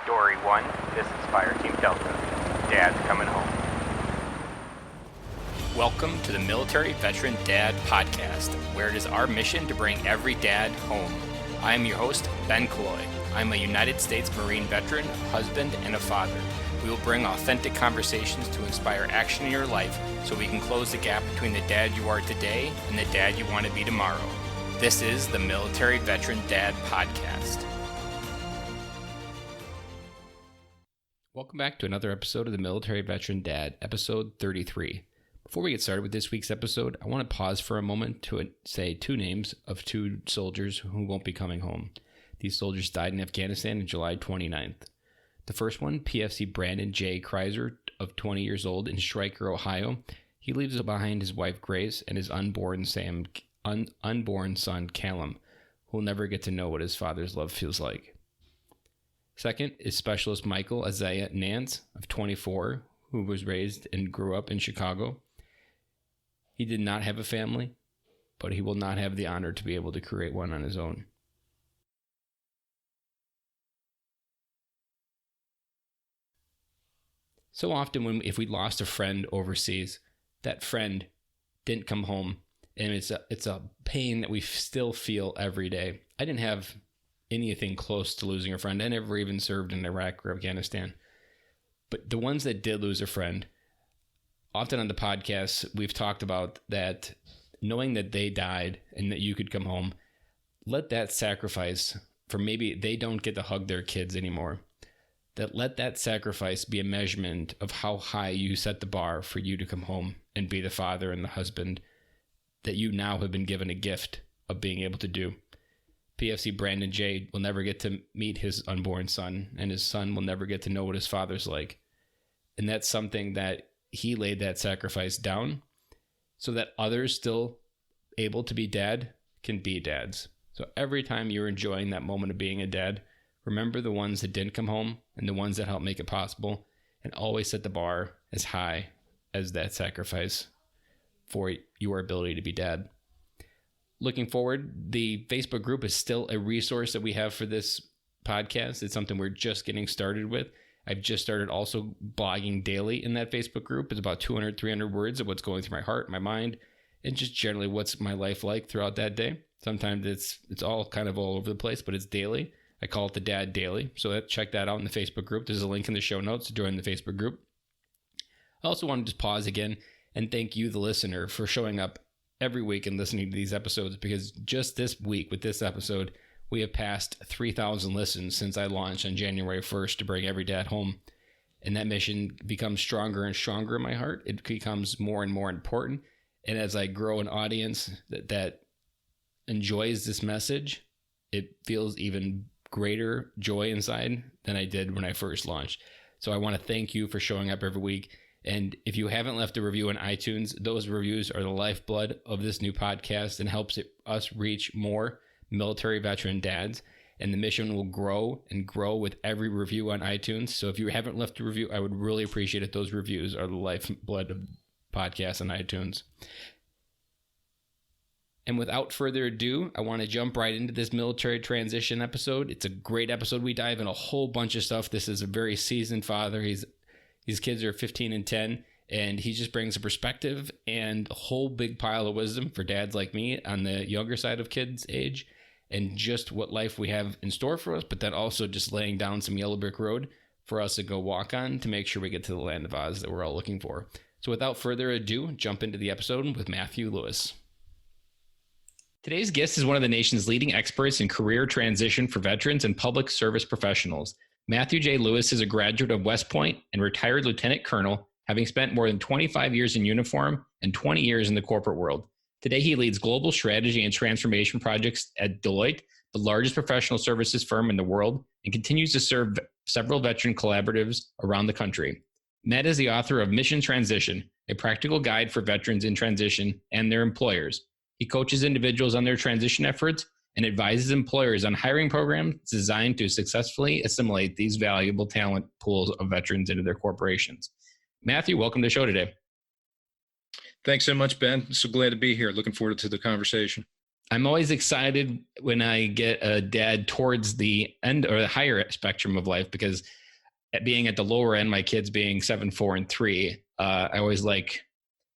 Story 1, this is Fireteam Delta. Dad's coming home. Welcome to the Military Veteran Dad Podcast, where it is our mission to bring every dad home. I am your host, Ben Cloy. I'm a United States Marine veteran, husband, and a father. We will bring authentic conversations to inspire action in your life so we can close the gap between the dad you are today and the dad you want to be tomorrow. This is the Military Veteran Dad Podcast. Welcome back to another episode of the Military Veteran Dad, episode 33. Before we get started with this week's episode, I want to pause for a moment to say two names of two soldiers who won't be coming home. These soldiers died in Afghanistan on July 29th. The first one, PFC Brandon J. Kreischer, of 20 years old in Stryker, Ohio. He leaves behind his wife Grace and his unborn son Callum, who will never get to know what his father's love feels like. Second is Specialist Michael Isaiah Nance, of 24, who was raised and grew up in Chicago. He did not have a family, but he will not have the honor to be able to create one on his own. So often if we lost a friend overseas, that friend didn't come home, and it's a pain that we still feel every day. I didn't have anything close to losing a friend. I never even served in Iraq or Afghanistan. But the ones that did lose a friend, often on the podcast, we've talked about that, knowing that they died and that you could come home, let that sacrifice for maybe they don't get to hug their kids anymore. Let that sacrifice be a measurement of how high you set the bar for you to come home and be the father and the husband that you now have been given a gift of being able to do. PFC Brandon J. will never get to meet his unborn son, and his son will never get to know what his father's like. And that's something that he laid that sacrifice down so that others still able to be dad can be dads. So every time you're enjoying that moment of being a dad, remember the ones that didn't come home and the ones that helped make it possible, and always set the bar as high as that sacrifice for your ability to be dad. Looking forward, the Facebook group is still a resource that we have for this podcast. It's something we're just getting started with. I've just started also blogging daily in that Facebook group. It's about 200, 300 words of what's going through my heart, my mind, and just generally what's my life like throughout that day. Sometimes it's all kind of all over the place, but it's daily. I call it the Dad Daily. So check that out in the Facebook group. There's a link in the show notes to join the Facebook group. I also want to just pause again and thank you, the listener, for showing up every week and listening to these episodes, because just this week with this episode, we have passed 3,000 listens since I launched on January 1st to bring every dad home. And that mission becomes stronger and stronger in my heart. It becomes more and more important. And as I grow an audience that enjoys this message, it feels even greater joy inside than I did when I first launched. So I want to thank you for showing up every week. And if you haven't left a review on iTunes, those reviews are the lifeblood of this new podcast and helps us reach more military veteran dads. And the mission will grow and grow with every review on iTunes. So if you haven't left a review, I would really appreciate it. Those reviews are the lifeblood of podcasts on iTunes. And without further ado, I want to jump right into this military transition episode. It's a great episode. We dive in a whole bunch of stuff. This is a very seasoned father. His kids are 15 and 10, and he just brings a perspective and a whole big pile of wisdom for dads like me on the younger side of kids' age, and just what life we have in store for us, but then also just laying down some yellow brick road for us to go walk on to make sure we get to the land of Oz that we're all looking for. So without further ado, jump into the episode with Matthew Lewis. Today's guest is one of the nation's leading experts in career transition for veterans and public service professionals. Matthew J. Lewis is a graduate of West Point and retired lieutenant colonel, having spent more than 25 years in uniform and 20 years in the corporate world. Today, he leads global strategy and transformation projects at Deloitte, the largest professional services firm in the world, and continues to serve several veteran collaboratives around the country. Matt is the author of Mission Transition, a practical guide for veterans in transition and their employers. He coaches individuals on their transition efforts and advises employers on hiring programs designed to successfully assimilate these valuable talent pools of veterans into their corporations. Matthew, welcome to the show today. Thanks so much, Ben. So glad to be here. Looking forward to the conversation. I'm always excited when I get a dad towards the end or the higher spectrum of life, because at being at the lower end, my kids being 7, 4, and 3, I always like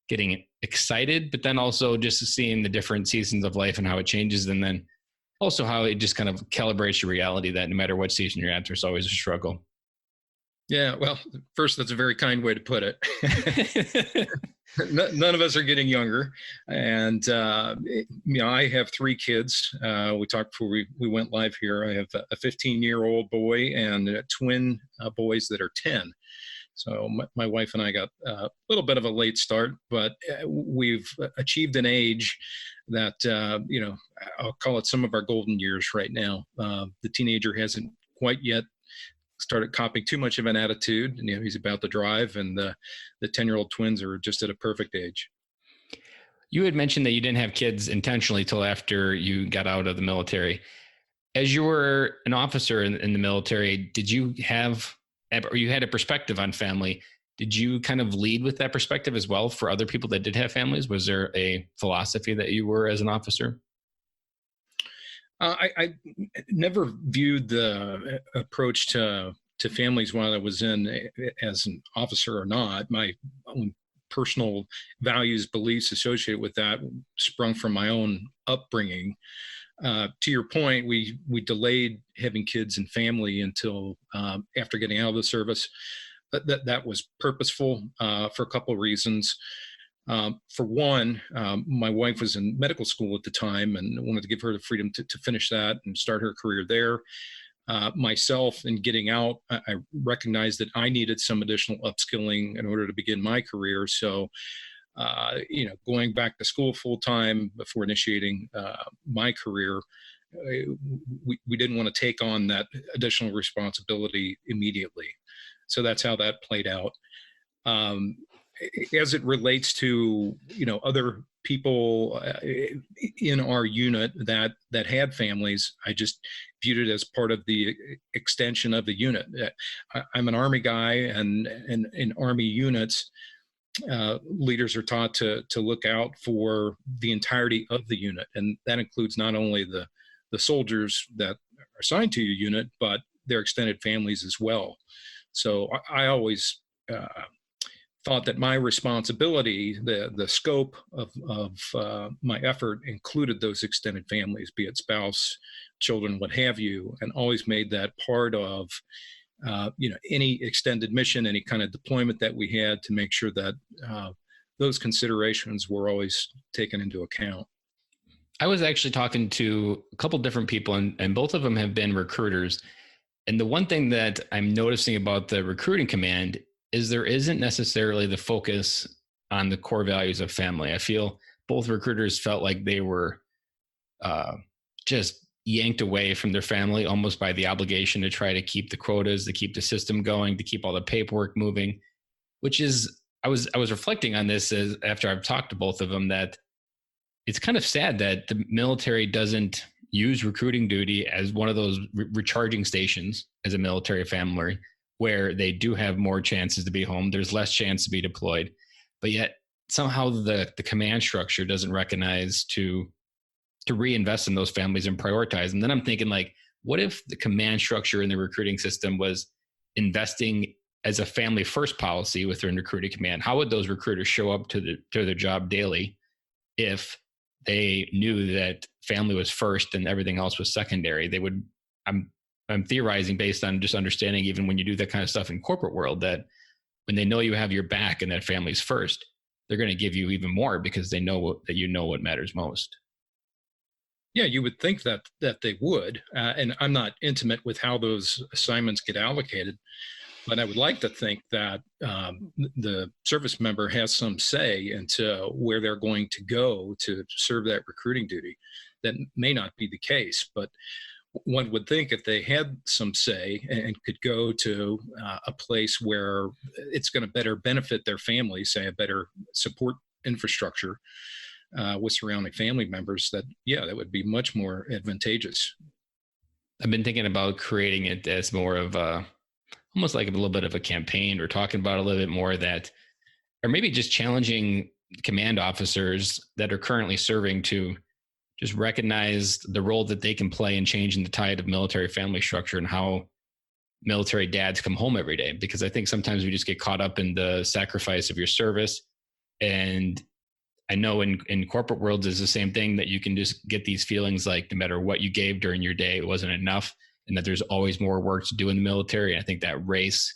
getting excited, but then also just seeing the different seasons of life and how it changes. And then also how it just kind of calibrates your reality that no matter what season you're at, there's always a struggle. Yeah, well, first, that's a very kind way to put it. None of us are getting younger. And, I have 3 kids. We talked before we went live here. I have a 15-year-old boy and twin boys that are 10. So my wife and I got a little bit of a late start, but we've achieved an age that, I'll call it some of our golden years right now. The teenager hasn't quite yet started copying too much of an attitude, and he's about to drive, and the 10-year-old twins are just at a perfect age. You had mentioned that you didn't have kids intentionally till after you got out of the military. As you were an officer in the military, did you have, or you had a perspective on family? Did you kind of lead with that perspective as well for other people that did have families? Was there a philosophy that you were as an officer? I never viewed the approach to families while I was in as an officer or not. My own personal values, beliefs associated with that sprung from my own upbringing. To your point, we delayed having kids and family until after getting out of the service. That was purposeful for a couple of reasons. For one, my wife was in medical school at the time and wanted to give her the freedom to finish that and start her career there. Myself, in getting out, I recognized that I needed some additional upskilling in order to begin my career. So, going back to school full time before initiating my career, we didn't want to take on that additional responsibility immediately. So that's how that played out. As it relates to other people in our unit that had families, I just viewed it as part of the extension of the unit. I'm an Army guy, and in Army units, leaders are taught to look out for the entirety of the unit, and that includes not only the soldiers that are assigned to your unit, but their extended families as well. So I always thought that my responsibility, the scope of my effort, included those extended families, be it spouse, children, what have you, and always made that part of any extended mission, any kind of deployment that we had, to make sure that those considerations were always taken into account. I was actually talking to a couple different people, and both of them have been recruiters. And the one thing that I'm noticing about the recruiting command is there isn't necessarily the focus on the core values of family. I feel both recruiters felt like they were just yanked away from their family almost by the obligation to try to keep the quotas, to keep the system going, to keep all the paperwork moving, which is, I was reflecting on this as after I've talked to both of them, that it's kind of sad that the military doesn't use recruiting duty as one of those recharging stations as a military family, where they do have more chances to be home. There's less chance to be deployed, but yet somehow the command structure doesn't recognize to reinvest in those families and prioritize. And then I'm thinking, like, what if the command structure in the recruiting system was investing as a family first policy with their recruiting command? How would those recruiters show up to their job daily if they knew that family was first and everything else was secondary? They would, I'm theorizing based on just understanding, even when you do that kind of stuff in corporate world, that when they know you have your back and that family's first, they're going to give you even more because they know that you know what matters most. Yeah, you would think that they would. And I'm not intimate with how those assignments get allocated, but I would like to think that the service member has some say into where they're going to go to serve that recruiting duty. That may not be the case, but one would think if they had some say and could go to a place where it's going to better benefit their family, say a better support infrastructure with surrounding family members, that would be much more advantageous. I've been thinking about creating it as more of almost like a little bit of a campaign, or talking about a little bit more that, or maybe just challenging command officers that are currently serving to just recognize the role that they can play in changing the tide of military family structure and how military dads come home every day. Because I think sometimes we just get caught up in the sacrifice of your service. And I know in corporate worlds is the same thing, that you can just get these feelings like no matter what you gave during your day, it wasn't enough, and that there's always more work to do in the military. And I think that race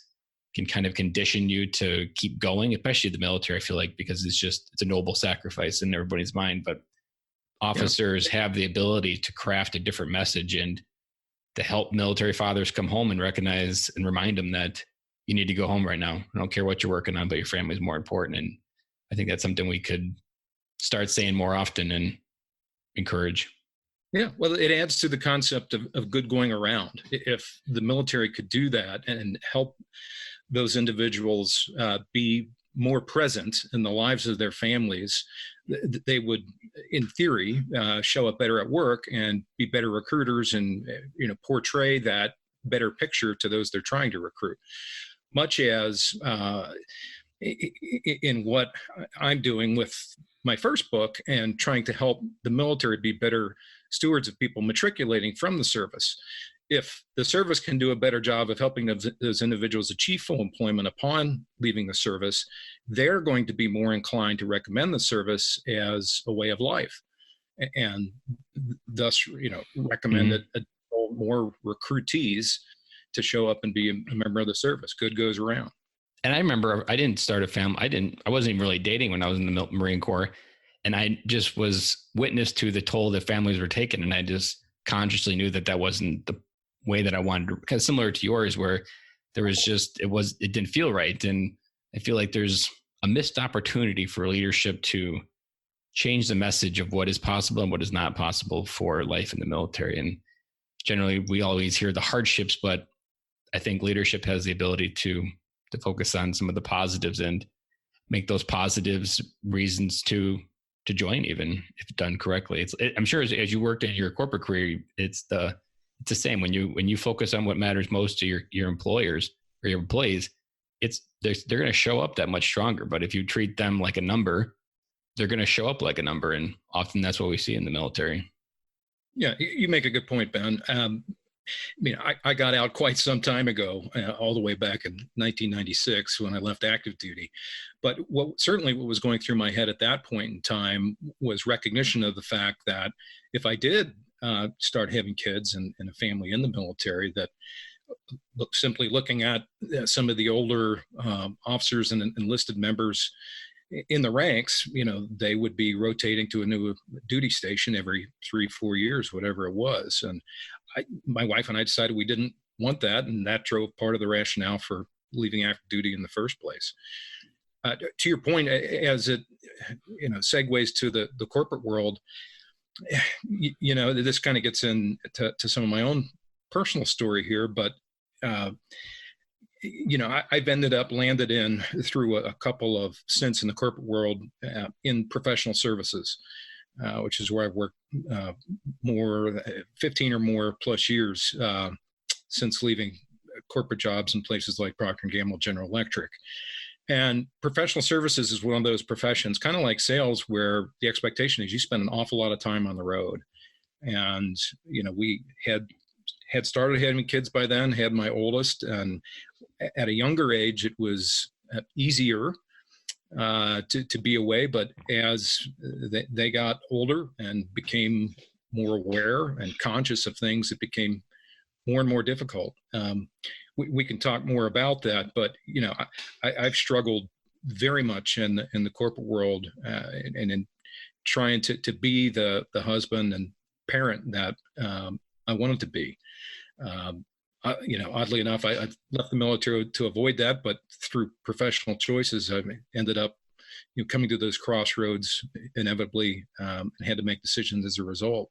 can kind of condition you to keep going, especially the military, I feel like, because it's a noble sacrifice in everybody's mind. But officers have the ability to craft a different message and to help military fathers come home and recognize and remind them that you need to go home right now. I don't care what you're working on, but your family is more important. And I think that's something we could start saying more often and encourage. Yeah, well, it adds to the concept of good going around. If the military could do that and help those individuals be more present in the lives of their families, they would, in theory, show up better at work and be better recruiters, and portray that better picture to those they're trying to recruit. Much as in what I'm doing with my first book and trying to help the military be better stewards of people matriculating from the service. If the service can do a better job of helping those individuals achieve full employment upon leaving the service, they're going to be more inclined to recommend the service as a way of life, and thus, recommend more recruitees to show up and be a member of the service. Good goes around. And I remember I didn't start a family. I wasn't even really dating when I was in the Marine Corps. And I just was witness to the toll that families were taking. And I just consciously knew that wasn't the way that I wanted to, kind of similar to yours, where there was just, it didn't feel right. And I feel like there's a missed opportunity for leadership to change the message of what is possible and what is not possible for life in the military. And generally we always hear the hardships, but I think leadership has the ability to focus on some of the positives and make those positives reasons to join, even if done correctly. I'm sure as you worked in your corporate career, it's the same. When you focus on what matters most to your employers or your employees, they're going to show up that much stronger. But if you treat them like a number, they're going to show up like a number. And often that's what we see in the military. Yeah, you make a good point, Ben. I got out quite some time ago, all the way back in 1996 when I left active duty. But what was going through my head at that point in time was recognition of the fact that if I did start having kids and a family in the military, that simply looking at some of the older officers and enlisted members in the ranks, they would be rotating to a new duty station every 3-4 years, whatever it was. And my wife and I decided we didn't want that, and that drove part of the rationale for leaving active duty in the first place. To your point, as it segues to the corporate world, this kind of gets into some of my own personal story here, but I've landed in through a couple of stints in the corporate world in professional services. Which is where I've worked more 15 or more plus years since leaving corporate jobs in places like Procter & Gamble, General Electric. And professional services is one of those professions, kind of like sales, where the expectation is you spend an awful lot of time on the road. And, we had started having kids by then, had my oldest, and at a younger age, it was easier to be away. But as they got older and became more aware and conscious of things, it became more and more difficult. We can talk more about that, but I've struggled very much in the corporate world and in trying to be the husband and parent that I wanted to be. Oddly enough, I left the military to avoid that, but through professional choices, I ended up, coming to those crossroads inevitably, and had to make decisions as a result.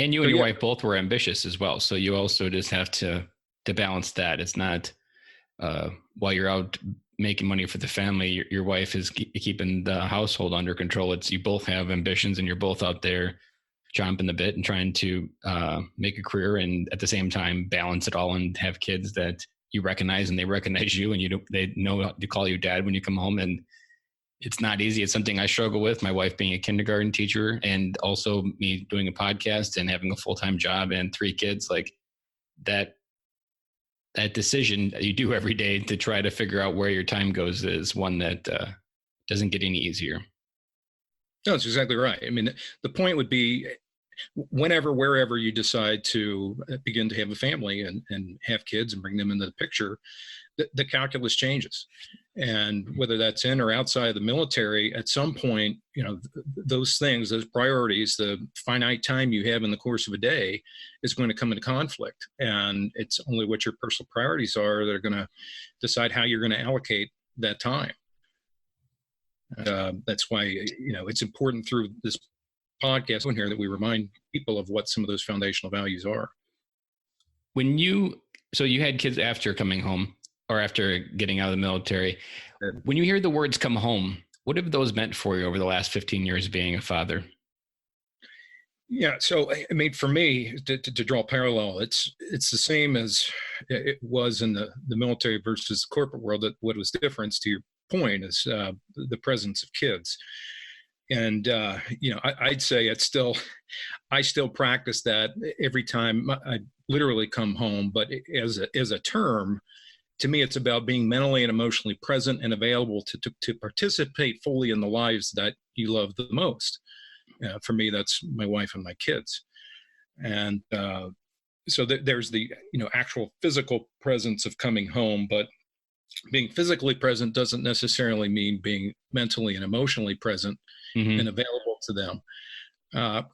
And you and your wife both were ambitious as well, so you also just have to balance that. It's not while you're out making money for the family, your wife is keeping the household under control. It's you both have ambitions, and you're both out there chomping the bit and trying to make a career, and at the same time balance it all and have kids that you recognize and they recognize you, and they know to call you dad when you come home. And It's not easy. It's something I struggle with. My wife being a kindergarten teacher, and also me doing a podcast and having a full-time job and 3 kids. Like that decision that you do every day to try to figure out where your time goes is one that doesn't get any easier. No, that's exactly right. I mean, the point would be whenever, wherever you decide to begin to have a family and have kids and bring them into the picture, the calculus changes. And whether that's in or outside of the military, at some point, those things, those priorities, the finite time you have in the course of a day is going to come into conflict. And it's only what your personal priorities are that are going to decide how you're going to allocate that time. That's why, it's important through this podcast on here that we remind people of what some of those foundational values are. So you had kids after coming home or after getting out of the military. When you hear the words "come home," what have those meant for you over the last 15 years of being a father? Yeah. So, I mean, for me, to draw a parallel, it's the same as it was in the military versus the corporate world. That what was different, to your point, is the presence of kids. And, I'd say I still practice that every time I literally come home, but as a term, to me, it's about being mentally and emotionally present and available to participate fully in the lives that you love the most. For me, that's my wife and my kids. And so there's the, actual physical presence of coming home, but being physically present doesn't necessarily mean being mentally and emotionally present and available to them.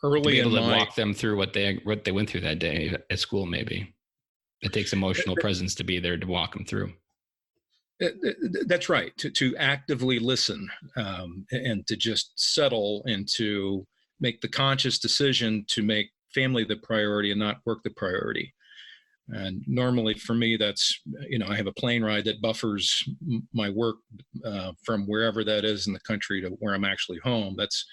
Early to be able in to my walk them through what they went through that day at school, maybe. It takes emotional presence to be there to walk them through. That's right. To actively listen and to just settle and to make the conscious decision to make family the priority and not work the priority. And normally for me, that's, I have a plane ride that buffers my work from wherever that is in the country to where I'm actually home. That's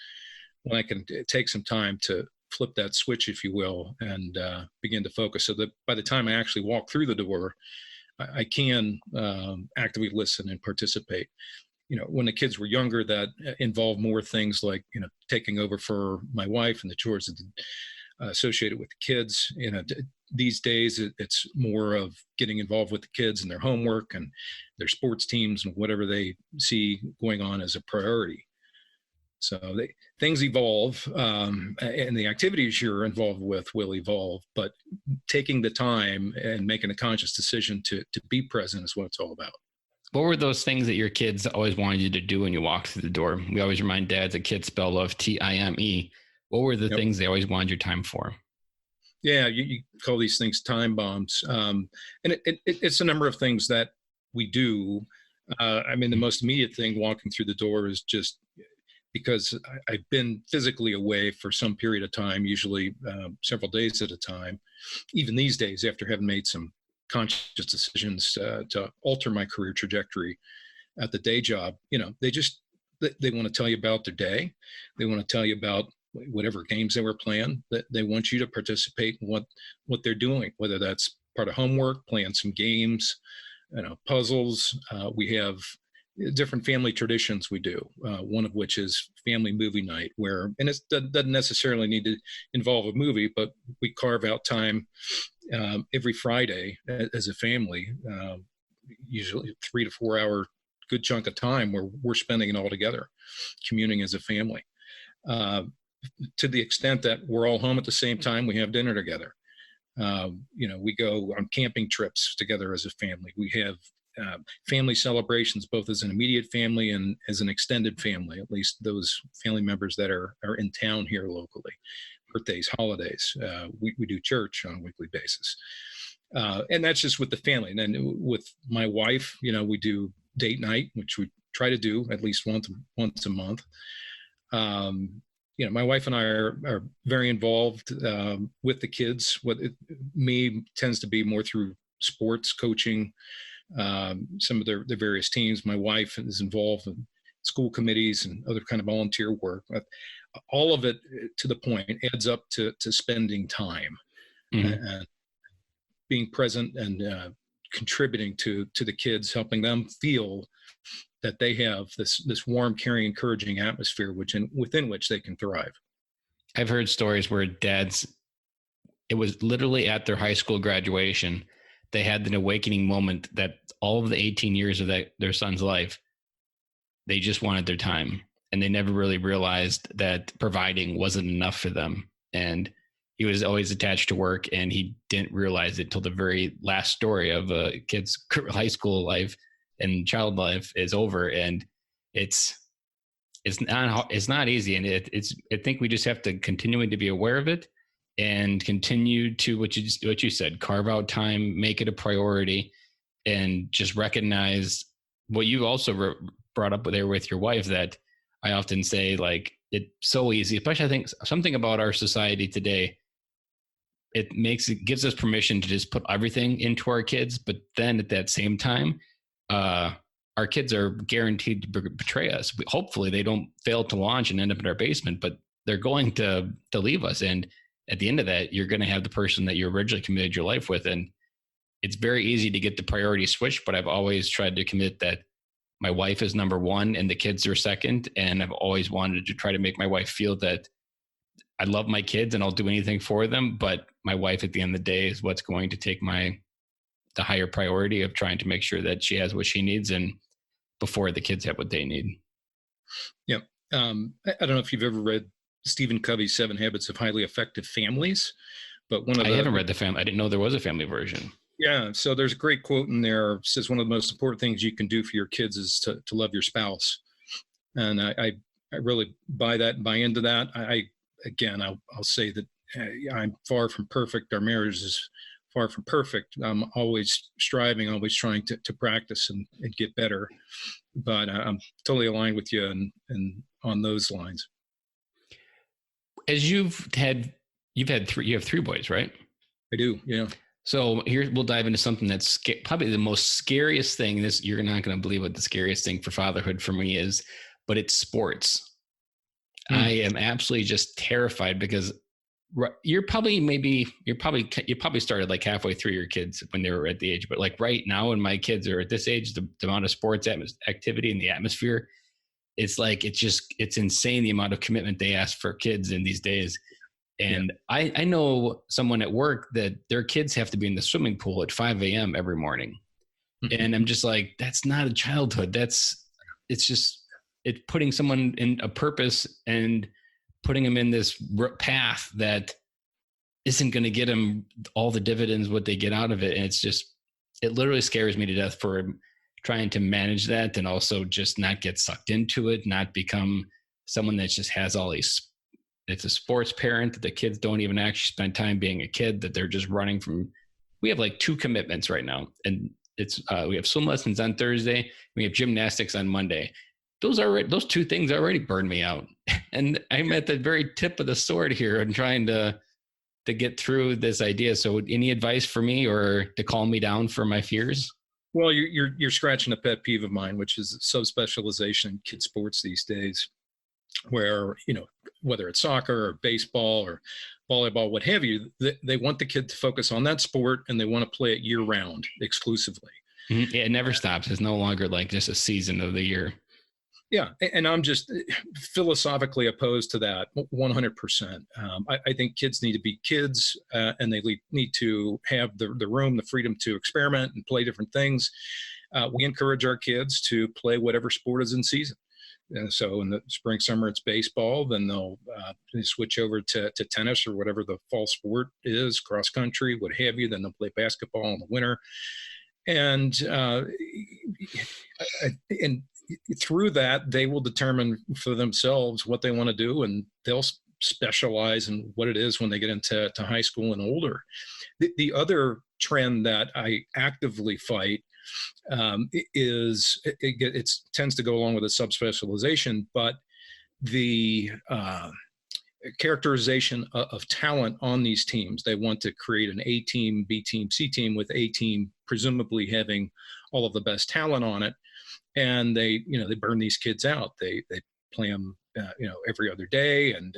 when I can take some time to flip that switch, if you will, and begin to focus so that by the time I actually walk through the door, I can actively listen and participate. When the kids were younger, that involved more things like, taking over for my wife and the chores associated with the kids. These days, it's more of getting involved with the kids and their homework and their sports teams and whatever they see going on as a priority. So things evolve, and the activities you're involved with will evolve, but taking the time and making a conscious decision to be present is what it's all about. What were those things that your kids always wanted you to do when you walked through the door? We always remind dads that kids spell love TIME. What were the things they always wanted your time for? Yeah, you call these things time bombs. And it's a number of things that we do. The most immediate thing walking through the door is just because I've been physically away for some period of time, usually several days at a time, even these days after having made some conscious decisions to alter my career trajectory at the day job. They want to tell you about their day. They want to tell you about whatever games they were playing. They want you to participate in what they're doing, whether that's part of homework, playing some games, puzzles. We have different family traditions we do, one of which is family movie night, and it doesn't necessarily need to involve a movie, but we carve out time every Friday as a family, usually 3 to 4 hour good chunk of time where we're spending it all together, communing as a family. To the extent that we're all home at the same time, we have dinner together. We go on camping trips together as a family. We have family celebrations, both as an immediate family and as an extended family, at least those family members that are in town here locally, birthdays, holidays. We do church on a weekly basis. And that's just with the family. And then with my wife, we do date night, which we try to do at least once a month. My wife and I are very involved with the kids. Me tends to be more through sports coaching, some of the various teams. My wife is involved in school committees and other kind of volunteer work. But all of it, to the point, adds up to spending time and being present and contributing to the kids, helping them feel that they have this warm, caring, encouraging atmosphere within which they can thrive. I've heard stories where dads, it was literally at their high school graduation, they had an awakening moment that all of the 18 years of their son's life, they just wanted their time. And they never really realized that providing wasn't enough for them. And he was always attached to work, and he didn't realize it till the very last story of a kid's high school life and child life is over. And it's not easy. And I think we just have to continue to be aware of it and continue to what you said, carve out time, make it a priority, and just recognize what you also brought up there with your wife, that I often say, like, it's so easy, especially I think something about our society today, it gives us permission to just put everything into our kids. But then at that same time, our kids are guaranteed to betray us. Hopefully they don't fail to launch and end up in our basement, but they're going to leave us. And at the end of that, you're going to have the person that you originally committed your life with. And it's very easy to get the priority switch, but I've always tried to commit that my wife is number one and the kids are second. And I've always wanted to try to make my wife feel that I love my kids and I'll do anything for them. But my wife at the end of the day is what's going to take the higher priority of trying to make sure that she has what she needs and before the kids have what they need. Yeah. I don't know if you've ever read Steven Covey's 7 Habits of Highly Effective Families, but I haven't read I didn't know there was a family version. Yeah. So there's a great quote in there. It says one of the most important things you can do for your kids is to love your spouse. And I really buy that and buy into that. I'll say that I'm far from perfect. Our marriage is far from perfect. I'm always striving, always trying to practice and get better. But I'm totally aligned with you and on those lines. As you have 3 boys, right? I do. Yeah. So here we'll dive into something that's probably the most scariest thing. You're not going to believe what the scariest thing for fatherhood for me is, but it's sports. I am absolutely just terrified because you probably started like halfway through your kids when they were at the age, but like right now when my kids are at this age, the amount of sports activity and the atmosphere, it's like, it's insane the amount of commitment they ask for kids in these days. And yeah. I know someone at work that their kids have to be in the swimming pool at 5 a.m. every morning. Mm-hmm. And I'm just like, that's not a childhood. It's putting someone in a purpose and putting them in this path that isn't going to get them all the dividends, what they get out of it. And it literally scares me to death for trying to manage that and also just not get sucked into it, not become someone that just has all these, it's a sports parent that the kids don't even actually spend time being a kid, that they're just running from. We have like 2 commitments right now. And we have swim lessons on Thursday. We have gymnastics on Monday. Those 2 things already burned me out. And I'm at the very tip of the sword here and trying to get through this idea. So any advice for me or to calm me down for my fears? Well, you're scratching a pet peeve of mine, which is subspecialization in kid sports these days, where, whether it's soccer or baseball or volleyball, what have you, they want the kid to focus on that sport and they want to play it year round exclusively. Mm-hmm. Yeah, it never stops. It's no longer like just a season of the year. Yeah. And I'm just philosophically opposed to that 100%. I think kids need to be kids and they need to have the room, the freedom to experiment and play different things. We encourage our kids to play whatever sport is in season. And so in the spring, summer, it's baseball. Then they'll switch over to tennis or whatever the fall sport is, cross country, what have you. Then they'll play basketball in the winter. And through that, they will determine for themselves what they want to do, and they'll specialize in what it is when they get into high school and older. The other trend that I actively fight is it tends to go along with a subspecialization, but the characterization of talent on these teams. They want to create an A team, B team, C team, with A team presumably having all of the best talent on it. And they burn these kids out. They play them, every other day. And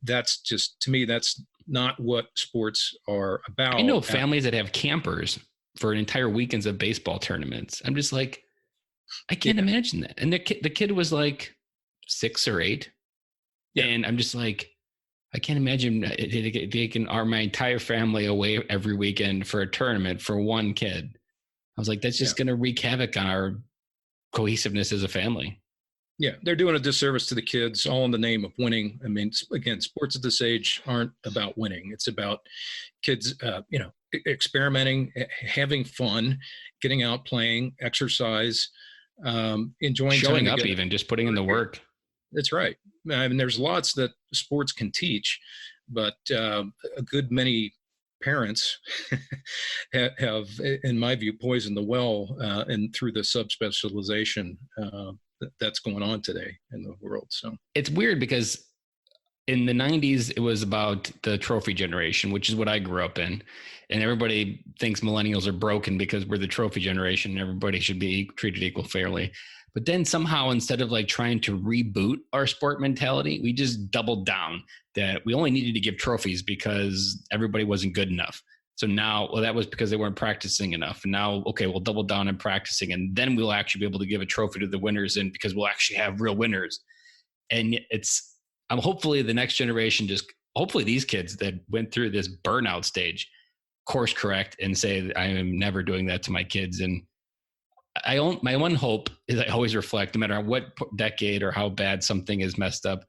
that's just, to me, that's not what sports are about. I know families that have campers for an entire weekends of baseball tournaments. I'm just like, I can't imagine that. And the kid was like 6 or 8. Yeah. And I'm just like, I can't imagine taking my entire family away every weekend for a tournament for one kid. I was like, that's just going to wreak havoc on our cohesiveness as a family. Yeah, they're doing a disservice to the kids, all in the name of winning. I mean, again, sports at this age aren't about winning. It's about kids, experimenting, having fun, getting out, playing, exercise, enjoying showing time up, together. even just putting in the work. That's right. I mean, there's lots that sports can teach, but a good many parents have, in my view, poisoned the well, and through the subspecialization that's going on today in the world. So it's weird because in the 90s, it was about the trophy generation, which is what I grew up in. And everybody thinks millennials are broken because we're the trophy generation and everybody should be treated equal fairly. But then somehow, instead of like trying to reboot our sport mentality, we just doubled down that we only needed to give trophies because everybody wasn't good enough. So now, well, that was because they weren't practicing enough. And now, okay, we'll double down on practicing, and then we'll actually be able to give a trophy to the winners, and because we'll actually have real winners. And I'm hopefully the next generation, hopefully these kids that went through this burnout stage course correct and say, I am never doing that to my kids. And my one hope is I always reflect, no matter what decade or how bad something is messed up,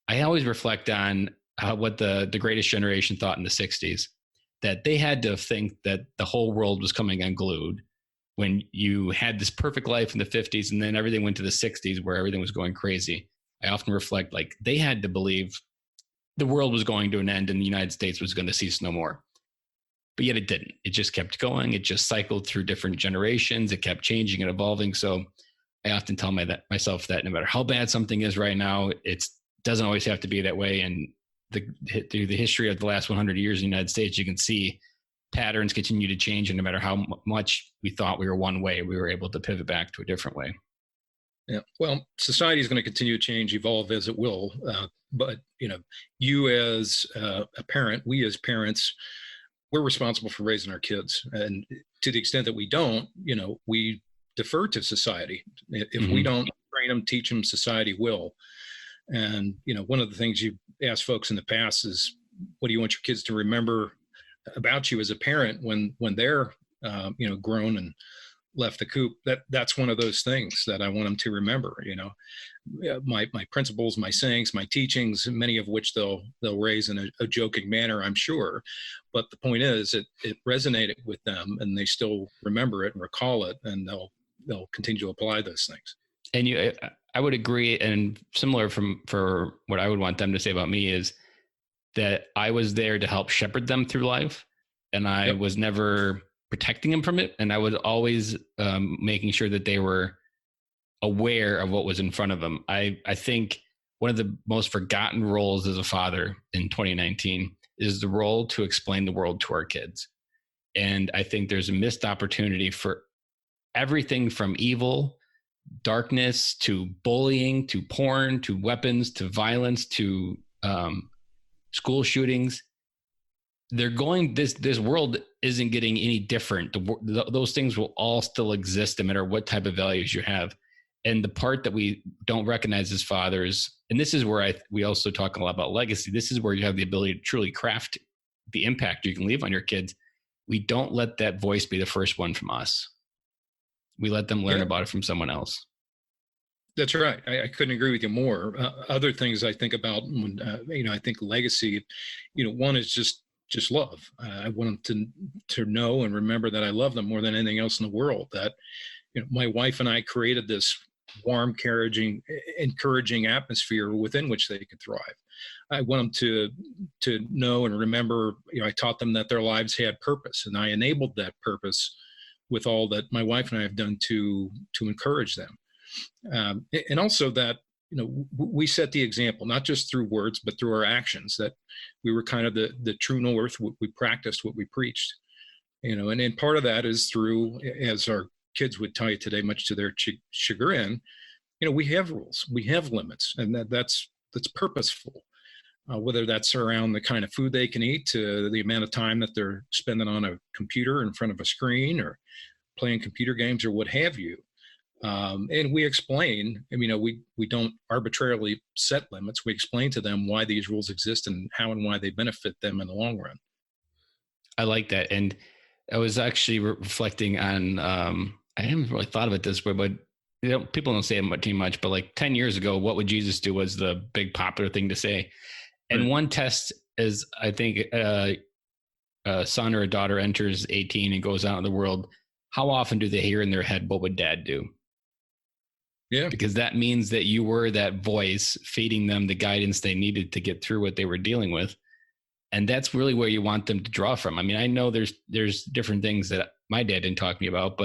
I always reflect on what the greatest generation thought in the 60s, that they had to think that the whole world was coming unglued when you had this perfect life in the 50s and then everything went to the 60s where everything was going crazy. I often reflect like they had to believe the world was going to an end and the United States was going to cease no more. But yet it didn't. It just kept going. It just cycled through different generations. It kept changing and evolving. So I often tell myself that no matter how bad something is right now, it doesn't always have to be that way. And through the history of the last 100 years in the United States, you can see patterns continue to change. And no matter how much we thought we were one way, we were able to pivot back to a different way. Yeah, well, society is going to continue to change, evolve as it will. But, you as a parent, we as parents, we're responsible for raising our kids. And to the extent that we don't, we defer to society. If we don't train them, teach them, society will. And, one of the things you asked folks in the past is, what do you want your kids to remember about you as a parent when they're, grown and left the coop? That's one of those things that I want them to remember. My principles, my sayings, my teachings, many of which they'll raise in a joking manner, I'm sure. But the point is, it resonated with them, and they still remember it and recall it, and they'll continue to apply those things. And I would agree, and similar for what I would want them to say about me is that I was there to help shepherd them through life, and I was never protecting them from it. And I was always making sure that they were aware of what was in front of them. I think one of the most forgotten roles as a father in 2019 is the role to explain the world to our kids. And I think there's a missed opportunity for everything from evil, darkness, to bullying, to porn, to weapons, to violence, to school shootings. This world isn't getting any different. Those things will all still exist no matter what type of values you have. And the part that we don't recognize as fathers, and this is where we also talk a lot about legacy. This is where you have the ability to truly craft the impact you can leave on your kids. We don't let that voice be the first one from us. We let them learn about it from someone else. That's right. I couldn't agree with you more. Other things I think about when, I think legacy, one is just love. I want them to know and remember that I love them more than anything else in the world. That, my wife and I created this warm, encouraging atmosphere within which they could thrive. I want them to know and remember, I taught them that their lives had purpose, and I enabled that purpose with all that my wife and I have done to encourage them. And also that, we set the example, not just through words, but through our actions, that we were kind of the true north. We practiced what we preached, and part of that is through, as our kids would tell you today, much to their chagrin, we have rules, we have limits, and that's purposeful. Whether that's around the kind of food they can eat, to the amount of time that they're spending on a computer in front of a screen or playing computer games or what have you. And we explain, we don't arbitrarily set limits. We explain to them why these rules exist and how and why they benefit them in the long run. I like that. And I was actually reflecting on, I haven't really thought of it this way, but people don't say it too much, but like 10 years ago, what would Jesus do was the big popular thing to say. And Right. one test is, I think, a son or a daughter enters 18 and goes out in the world. How often do they hear in their head, what would dad do? Yeah. Because that means that you were that voice feeding them the guidance they needed to get through what they were dealing with. And that's really where you want them to draw from. I mean, I know there's different things that my dad didn't talk to me about,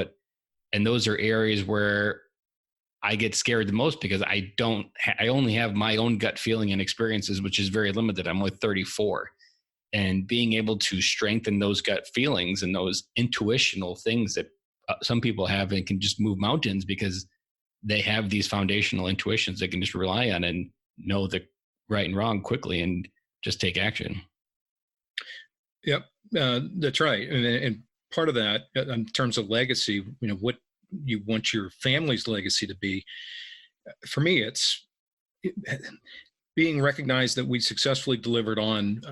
and those are areas where I get scared the most because I only have my own gut feeling and experiences, which is very limited. I'm only 34. And being able to strengthen those gut feelings and those intuitional things that some people have and can just move mountains because they have these foundational intuitions they can just rely on and know the right and wrong quickly and just take action. Yep, that's right. And part of that, in terms of legacy, what you want your family's legacy to be. For me, it's being recognized that we successfully delivered on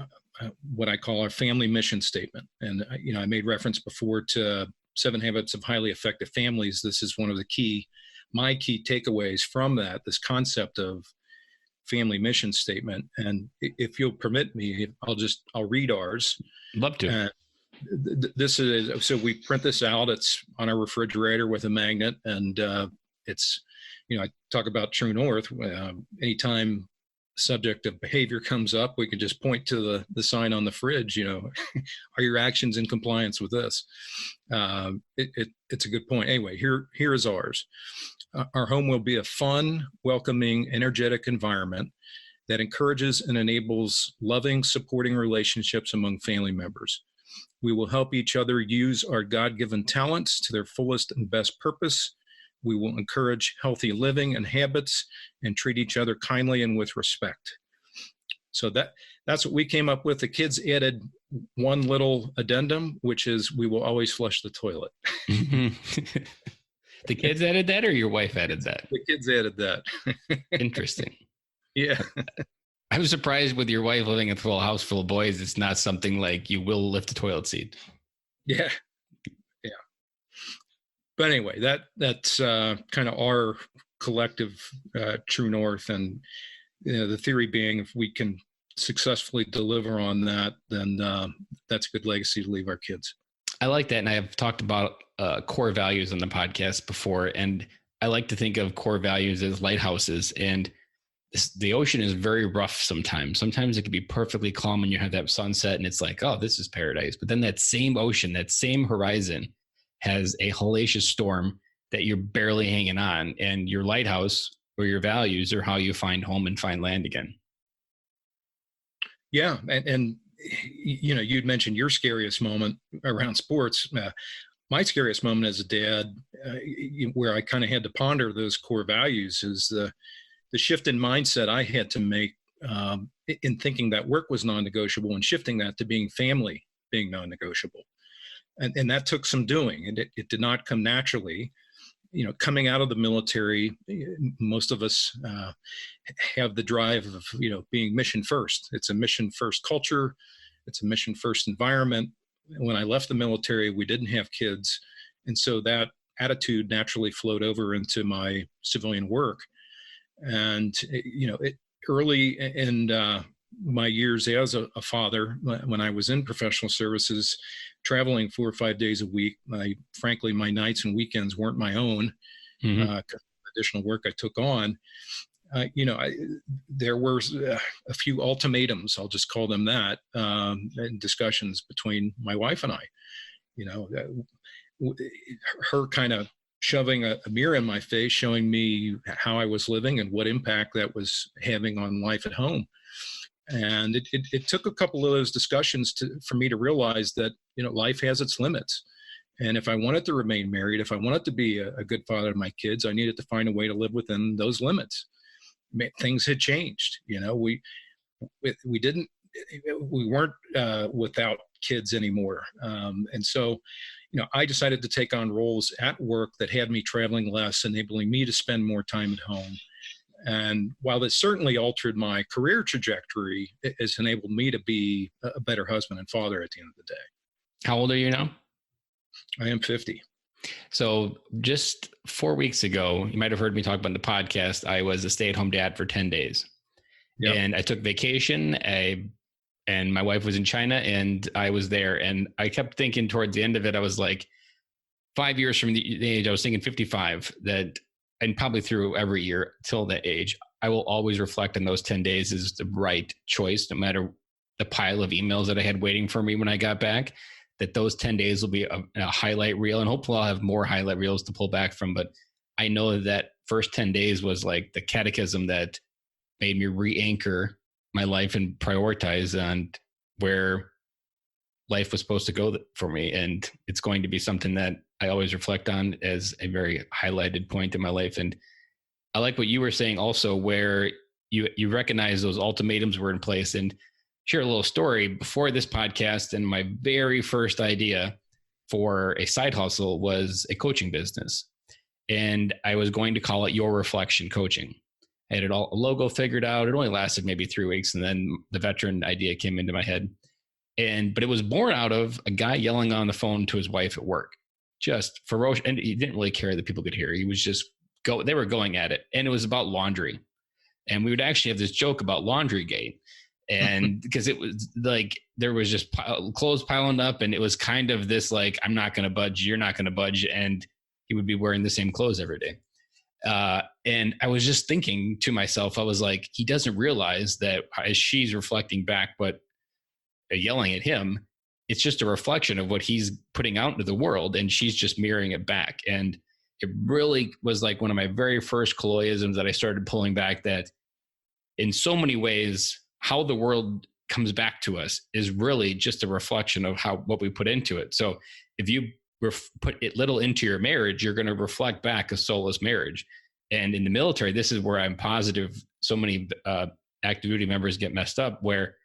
what I call our family mission statement. And I made reference before to 7 Habits of Highly Effective Families. This is one of my key takeaways from that. This concept of family mission statement. And if you'll permit me, I'll read ours. Love to. This is, so we print this out. It's on our refrigerator with a magnet, and it's, I talk about True North. Anytime subject of behavior comes up, we can just point to the sign on the fridge. Are your actions in compliance with this? It's a good point. Anyway, here is ours. Our home will be a fun, welcoming, energetic environment that encourages and enables loving, supporting relationships among family members. We will help each other use our God-given talents to their fullest and best purpose. We will encourage healthy living and habits and treat each other kindly and with respect. So that's what we came up with. The kids added one little addendum, which is we will always flush the toilet. The kids added that, or your wife added that? The kids added that. Interesting. Yeah. I was surprised with your wife living in a full house full of boys. It's not something like you will lift a toilet seat. Yeah. Yeah. But anyway, that's kind of our collective True North. And the theory being, if we can successfully deliver on that, then that's a good legacy to leave our kids. I like that. And I have talked about core values on the podcast before. And I like to think of core values as lighthouses. And the ocean is very rough sometimes. Sometimes it can be perfectly calm when you have that sunset and it's like, oh, this is paradise. But then that same ocean, that same horizon has a hellacious storm that you're barely hanging on. And your lighthouse or your values are how you find home and find land again. Yeah. And you'd mentioned your scariest moment around sports. My scariest moment as a dad, where I kind of had to ponder those core values, is the shift in mindset I had to make in thinking that work was non-negotiable and shifting that to being family being non-negotiable. And that took some doing, and it did not come naturally. Coming out of the military, most of us have the drive of, being mission first. It's a mission first culture. It's a mission first environment. When I left the military, we didn't have kids. And so that attitude naturally flowed over into my civilian work. And, early in my years as a father, when I was in professional services, traveling 4 or 5 days a week, frankly, my nights and weekends weren't my own. Additional work I took on. There were a few ultimatums, I'll just call them that, and discussions between my wife and I. Her kind of shoving a mirror in my face, showing me how I was living and what impact that was having on life at home. And it took a couple of those discussions for me to realize that, life has its limits. And if I wanted to remain married, if I wanted to be a good father to my kids, I needed to find a way to live within those limits. Things had changed. We didn't we weren't without kids anymore. And so, I decided to take on roles at work that had me traveling less, enabling me to spend more time at home. And while this certainly altered my career trajectory, it has enabled me to be a better husband and father at the end of the day. How old are you now? I am 50. So just 4 weeks ago, you might have heard me talk about in the podcast, I was a stay-at-home dad for 10 days. Yep. And I took vacation, and my wife was in China, and I was there. And I kept thinking towards the end of it, I was like, 5 years from the age, I was thinking 55, that, and probably through every year till that age, I will always reflect on those 10 days as the right choice, no matter the pile of emails that I had waiting for me when I got back, that those 10 days will be a highlight reel. And hopefully I'll have more highlight reels to pull back from. But I know that first 10 days was like the catechism that made me re-anchor my life and prioritize on where life was supposed to go for me. And it's going to be something that I always reflect on as a very highlighted point in my life. And I like what you were saying also, where you recognize those ultimatums were in place. And share a little story. Before this podcast, and my very first idea for a side hustle was a coaching business. And I was going to call it Your Reflection Coaching. I had it all, a logo figured out. It only lasted maybe 3 weeks. And then the veteran idea came into my head. But it was born out of a guy yelling on the phone to his wife at work, just ferocious. And he didn't really care that people could hear. He was just they were going at it. And it was about laundry. And we would actually have this joke about Laundrygate. And because it was like, there was just clothes piling up, and it was kind of this, like, I'm not going to budge, you're not going to budge. And he would be wearing the same clothes every day. And I was just thinking to myself, I was like, he doesn't realize that as she's reflecting back, but yelling at him, it's just a reflection of what he's putting out into the world. And she's just mirroring it back. And it really was like one of my very first colloquialisms that I started pulling back, that in so many ways, how the world comes back to us is really just a reflection of what we put into it. So if you put it little into your marriage, you're going to reflect back a soulless marriage. And in the military, this is where I'm positive so many active duty members get messed up, where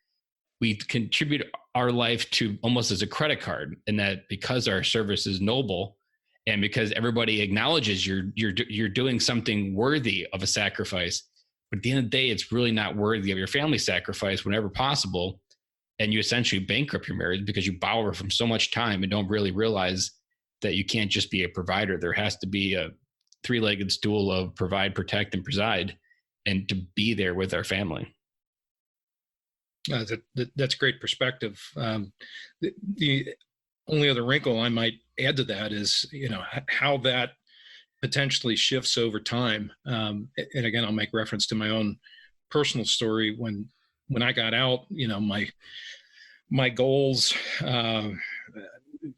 we contribute our life to almost as a credit card, and that because our service is noble, and because everybody acknowledges you're doing something worthy of a sacrifice. But at the end of the day, it's really not worthy of your family sacrifice whenever possible. And you essentially bankrupt your marriage because you borrow from so much time and don't really realize that you can't just be a provider. There has to be a three-legged stool of provide, protect, and preside, and to be there with our family. That's great perspective. The only other wrinkle I might add to that is, how that potentially shifts over time. And again, I'll make reference to my own personal story. When I got out, my goals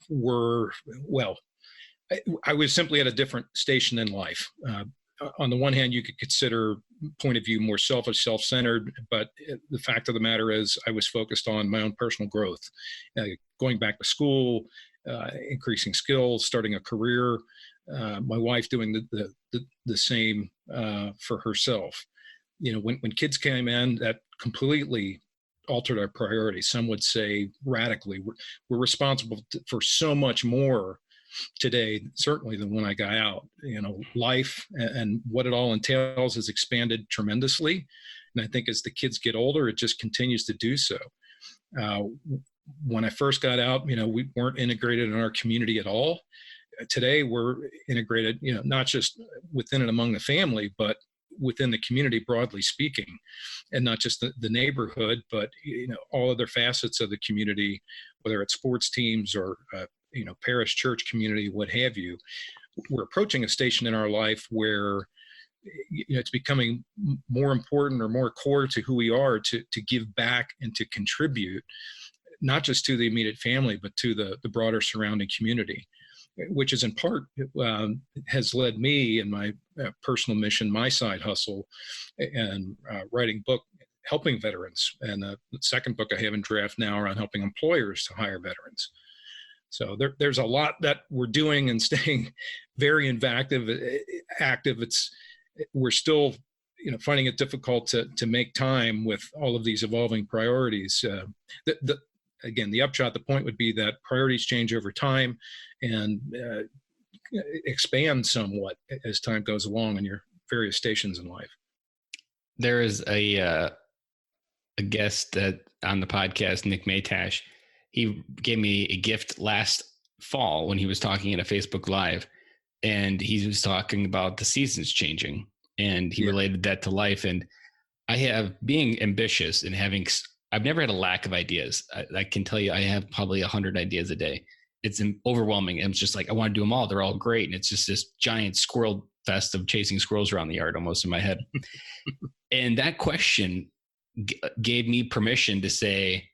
were, well, I was simply at a different station in life. On the one hand, you could consider point of view more selfish, self-centered, but the fact of the matter is I was focused on my own personal growth, going back to school, increasing skills, starting a career, my wife doing the same for herself. When kids came in, that completely altered our priorities. Some would say radically. We're responsible for so much more today, certainly, than when I got out. Life and what it all entails has expanded tremendously. And I think as the kids get older, it just continues to do so. When I first got out, we weren't integrated in our community at all. Today, we're integrated, not just within and among the family, but within the community, broadly speaking, and not just the neighborhood, but, all other facets of the community, whether it's sports teams or, parish church community, what have you. We're approaching a station in our life where it's becoming more important or more core to who we are to give back and to contribute, not just to the immediate family, but to the broader surrounding community, which is in part has led me in my personal mission, my side hustle, and writing book, helping veterans. And the second book I have in draft now around helping employers to hire veterans. So there's a lot that we're doing and staying very active. We're still finding it difficult to make time with all of these evolving priorities. Again, the upshot, the point would be that priorities change over time and expand somewhat as time goes along in your various stations in life. There is a guest that on the podcast, Nick Maytash. He gave me a gift last fall when he was talking in a Facebook Live, and he was talking about the seasons changing, and he related that to life. And I have, being ambitious and I've never had a lack of ideas. I can tell you I have probably 100 ideas a day. It's overwhelming. And it's just like, I want to do them all. They're all great. And it's just this giant squirrel fest of chasing squirrels around the yard almost in my head. And that question gave me permission to say,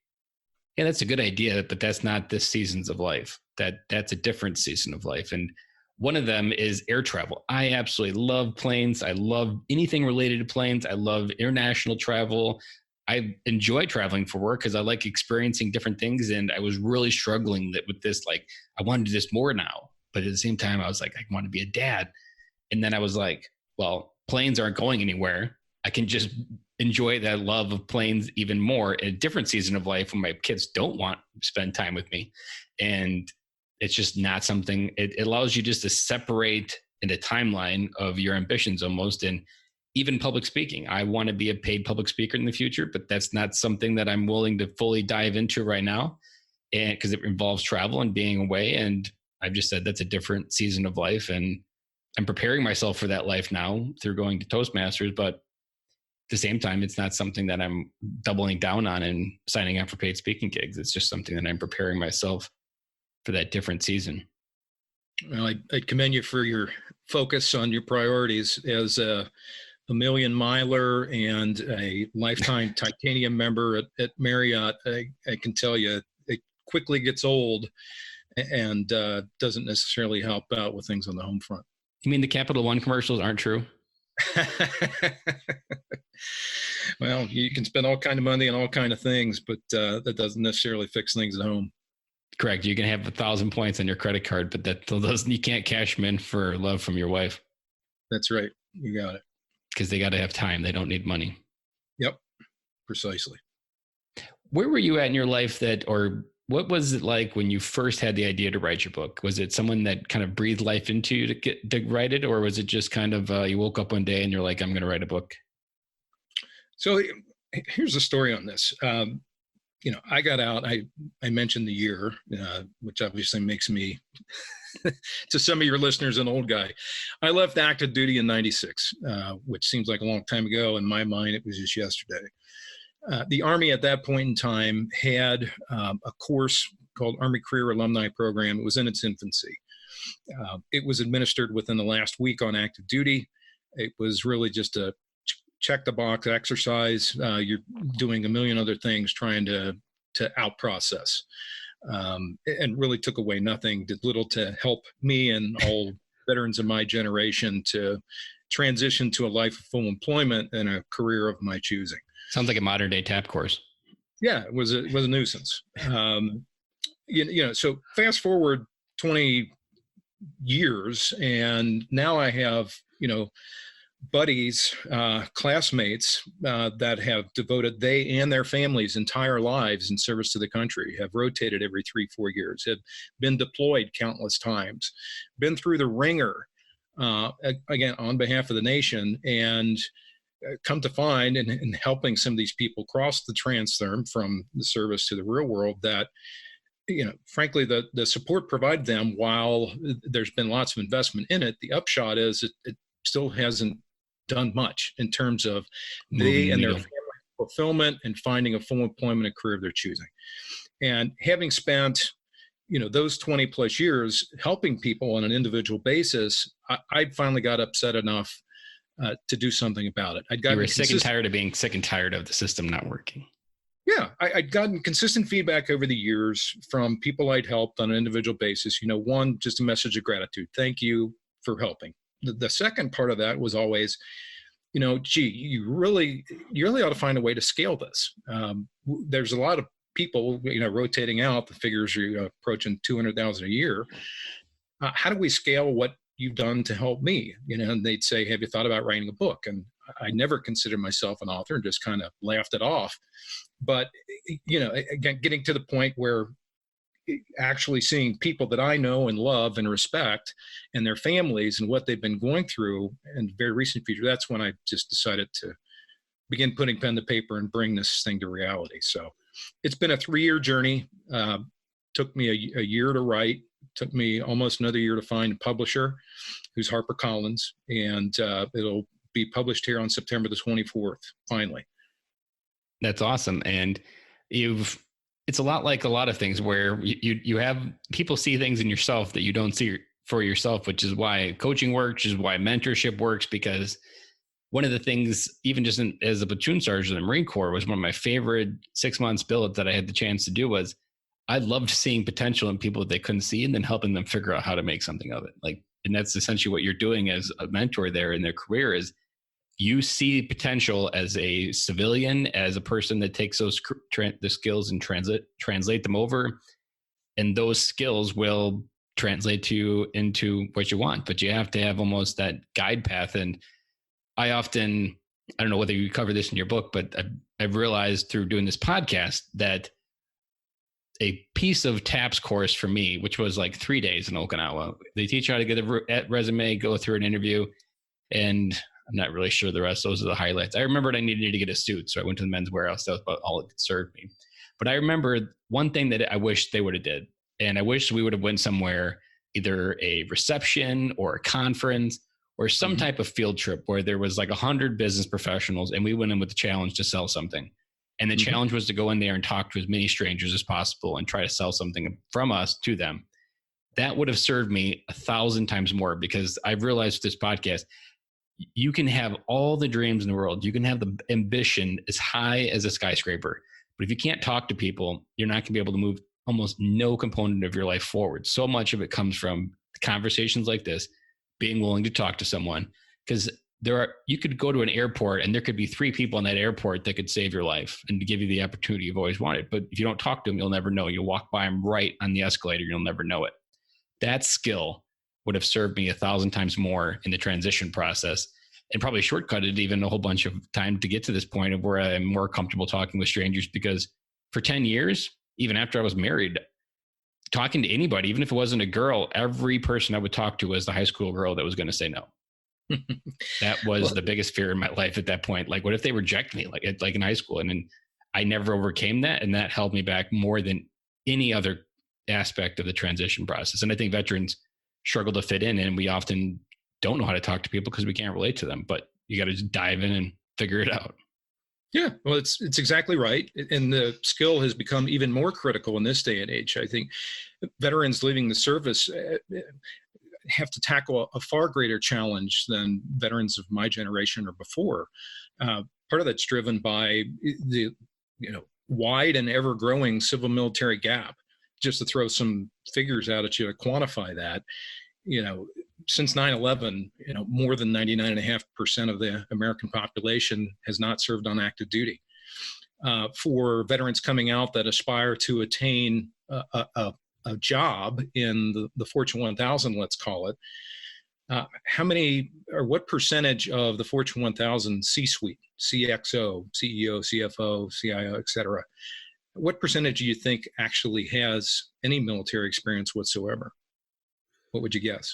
yeah, that's a good idea, but that's not this seasons of life. That's a different season of life. And one of them is air travel. I absolutely love planes. I love anything related to planes. I love international travel. I enjoy traveling for work because I like experiencing different things. And I was really struggling with this. Like, I want to do this more now. But at the same time, I was like, I want to be a dad. And then I was like, well, planes aren't going anywhere. I can just enjoy that love of planes even more in a different season of life when my kids don't want to spend time with me. And it's just not something, it allows you just to separate in a timeline of your ambitions almost. And even public speaking, I want to be a paid public speaker in the future, but that's not something that I'm willing to fully dive into right now. And because it involves travel and being away. And I've just said that's a different season of life. And I'm preparing myself for that life now through going to Toastmasters, but at the same time, it's not something that I'm doubling down on and signing up for paid speaking gigs. It's just something that I'm preparing myself for that different season. Well, I commend you for your focus on your priorities. As a million miler and a lifetime titanium member at Marriott, I can tell you it quickly gets old and doesn't necessarily help out with things on the home front. You mean the Capital One commercials aren't true? Well, you can spend all kind of money on all kind of things, but that doesn't necessarily fix things at home. Correct. You can have 1,000 points on your credit card, but you can't cash them in for love from your wife. That's right. You got it. Because they got to have time. They don't need money. Yep. Precisely. Where were you at in your life or what was it like when you first had the idea to write your book? Was it someone that kind of breathed life into you to write it? Or was it just kind of, you woke up one day and you're like, I'm going to write a book? So here's the story on this. I got out, I mentioned the year, which obviously makes me, to some of your listeners, an old guy. I left active duty in 96, which seems like a long time ago. In my mind, it was just yesterday. The Army at that point in time had a course called Army Career Alumni Program. It was in its infancy. It was administered within the last week on active duty. It was really just a check the box exercise. You're doing a million other things trying to out process, and really took away nothing, did little to help me and all veterans of my generation to transition to a life of full employment and a career of my choosing. Sounds like a modern day TAP course. Yeah, it was a nuisance. So fast forward 20 years, and now I have, buddies, classmates that have devoted they and their families' entire lives in service to the country, have rotated every 3-4 years, have been deployed countless times, been through the ringer, again, on behalf of the nation, and come to find in helping some of these people cross the transtherm from the service to the real world that, frankly, the support provided them, while there's been lots of investment in it, the upshot is it still hasn't done much in terms of they and their family fulfillment and finding a full employment and career of their choosing. And having spent, those 20 plus years helping people on an individual basis, I finally got upset enough to do something about it. You were sick and tired of being sick and tired of the system not working. Yeah, I'd gotten consistent feedback over the years from people I'd helped on an individual basis. One, just a message of gratitude. Thank you for helping. The second part of that was always, you really ought to find a way to scale this. There's a lot of people, rotating out. The figures are approaching 200,000 a year. How do we scale what you've done to help me? And they'd say, have you thought about writing a book? And I never considered myself an author and just kind of laughed it off. But, again, getting to the point where actually seeing people that I know and love and respect and their families and what they've been going through in the very recent future, that's when I just decided to begin putting pen to paper and bring this thing to reality. So it's been a 3-year journey. Took me a year to write, took me almost another year to find a publisher, who's HarperCollins, and it'll be published here on September the 24th, finally. That's awesome. And it's a lot like a lot of things where you have people see things in yourself that you don't see for yourself, which is why coaching works, which is why mentorship works, because one of the things, even just as a platoon sergeant in the Marine Corps, was one of my favorite 6 months billets that I had the chance to do was I loved seeing potential in people that they couldn't see and then helping them figure out how to make something of it. And that's essentially what you're doing as a mentor there in their career is you see potential as a civilian, as a person that takes those the skills and translate them over. And those skills will translate into what you want, but you have to have almost that guide path. And I don't know whether you cover this in your book, but I've realized through doing this podcast that a piece of TAPS course for me, which was like 3 days in Okinawa, they teach you how to get a resume, go through an interview, and I'm not really sure the rest. Those are the highlights. I remembered I needed to get a suit, so I went to the Men's Warehouse. That was about all it could serve me. But I remember one thing that I wish they would have did, and I wish we would have went somewhere, either a reception or a conference or some type of field trip where there was like 100 business professionals, and we went in with the challenge to sell something. And the challenge was to go in there and talk to as many strangers as possible and try to sell something from us to them. That would have served me 1,000 times more, because I've realized with this podcast, you can have all the dreams in the world. You can have the ambition as high as a skyscraper. But if you can't talk to people, you're not going to be able to move almost no component of your life forward. So much of it comes from conversations like this, being willing to talk to someone, because you could go to an airport and there could be 3 people in that airport that could save your life and to give you the opportunity you've always wanted. But if you don't talk to them, you'll never know. You'll walk by them right on the escalator. You'll never know it. That skill would have served me 1,000 times more in the transition process, and probably shortcutted even a whole bunch of time to get to this point of where I'm more comfortable talking with strangers, because for 10 years, even after I was married, talking to anybody, even if it wasn't a girl, every person I would talk to was the high school girl that was going to say no. That was the biggest fear in my life at that point. Like, what if they reject me like in high school? And then I never overcame that. And that held me back more than any other aspect of the transition process. And I think veterans struggle to fit in, and we often don't know how to talk to people because we can't relate to them, but you got to just dive in and figure it out. Yeah, well, it's exactly right. And the skill has become even more critical in this day and age. I think veterans leaving the service have to tackle a far greater challenge than veterans of my generation or before. Part of that's driven by the wide and ever growing civil military gap. Just to throw some figures out at you to quantify that, since 9/11, more than 99.5% of the American population has not served on active duty. For veterans coming out that aspire to attain a job in the Fortune 1000, let's call it, how many or what percentage of the Fortune 1000 C-suite, CXO, CEO, CFO, CIO, et cetera, what percentage do you think actually has any military experience whatsoever? What would you guess?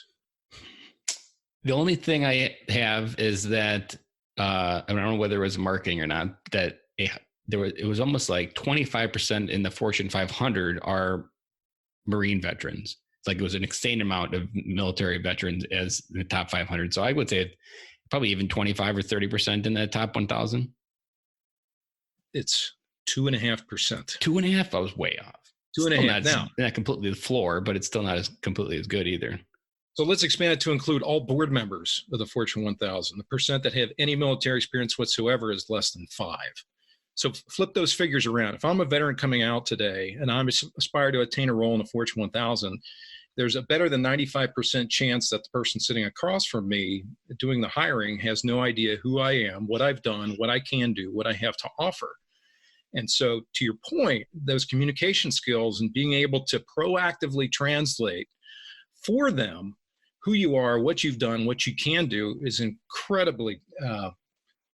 The only thing I have is that I don't know whether it was marketing or not, that it was almost like 25% in the Fortune 500 are Marine veterans. It's like it was an insane amount of military veterans as the top 500. So I would say probably even 25 or 30% in the top 1,000. It's 2.5%. 2.5? I was way off. 2.5 now. Not completely the floor, but it's still not as completely as good either. So let's expand it to include all board members of the Fortune 1000. The percent that have any military experience whatsoever is less than 5. So flip those figures around. If I'm a veteran coming out today and I'm aspire to attain a role in the Fortune 1000, there's a better than 95% chance that the person sitting across from me doing the hiring has no idea who I am, what I've done, what I can do, what I have to offer. And so to your point, those communication skills and being able to proactively translate for them who you are, what you've done, what you can do is incredibly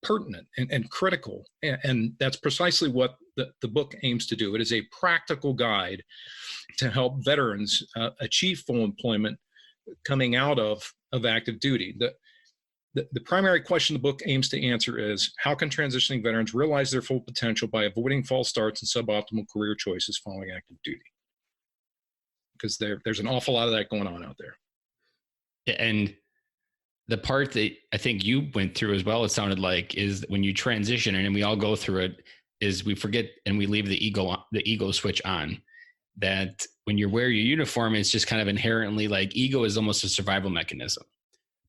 pertinent and critical. And that's precisely what the book aims to do. It is a practical guide to help veterans achieve full employment coming out of active duty. The primary question the book aims to answer is, how can transitioning veterans realize their full potential by avoiding false starts and suboptimal career choices following active duty? Because there's an awful lot of that going on out there. And the part that I think you went through as well, it sounded like, is when you transition, and we all go through it, is we forget and we leave the ego switch on. That when you wear your uniform, it's just kind of inherently like, ego is almost a survival mechanism.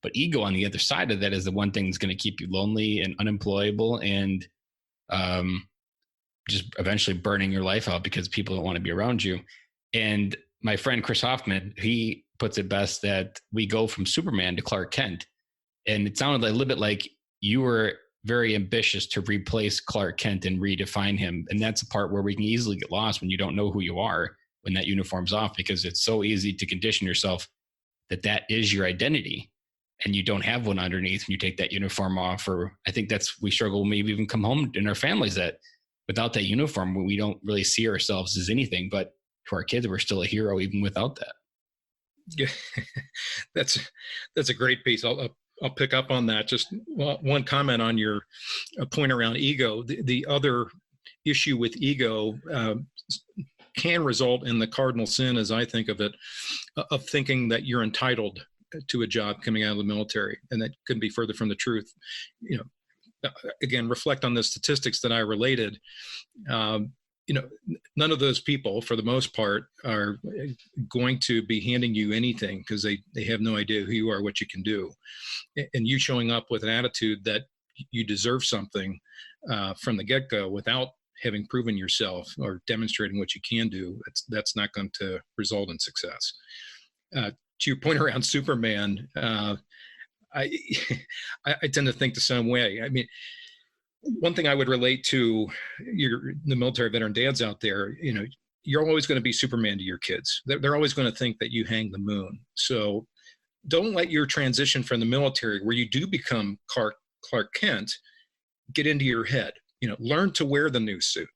But ego on the other side of that is the one thing that's going to keep you lonely and unemployable and just eventually burning your life out because people don't want to be around you. And my friend Chris Hoffman, he puts it best that we go from Superman to Clark Kent. And it sounded a little bit like you were very ambitious to replace Clark Kent and redefine him. And that's a part where we can easily get lost when you don't know who you are when that uniform's off, because it's so easy to condition yourself that is your identity. And you don't have one underneath when you take that uniform off. Or I think we struggle, maybe even come home in our families, that without that uniform, we don't really see ourselves as anything, but to our kids, we're still a hero even without that. Yeah, that's a great piece. I'll pick up on that. Just one comment on your point around ego. The other issue with ego can result in the cardinal sin, as I think of it, of thinking that you're entitled to a job coming out of the military, and that couldn't be further from the truth. Again, reflect on the statistics that I related. None of those people, for the most part, are going to be handing you anything because they have no idea who you are, what you can do. And you showing up with an attitude that you deserve something from the get-go without having proven yourself or demonstrating what you can do, that's not going to result in success. To your point around Superman, I tend to think the same way. I mean, one thing I would relate to the military veteran dads out there, you're always going to be Superman to your kids. They're always going to think that you hang the moon. So don't let your transition from the military, where you do become Clark Kent, get into your head. Learn to wear the new suit,